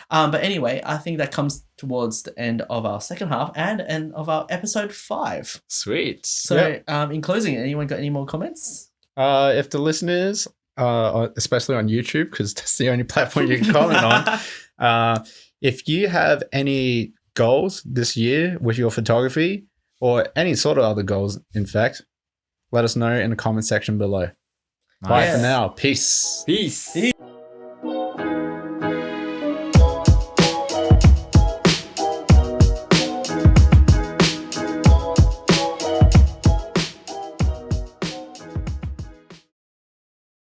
Speaker 2: But anyway, I think that comes towards the end of our second half and end of our episode 5.
Speaker 4: Sweet.
Speaker 2: So, in closing, anyone got any more comments?
Speaker 1: If the listeners, especially on YouTube, because that's the only platform you can comment on, if you have any goals this year with your photography or any sort of other goals, in fact, let us know in the comment section below. Bye
Speaker 2: Nice.
Speaker 1: for now. Peace.
Speaker 4: Peace.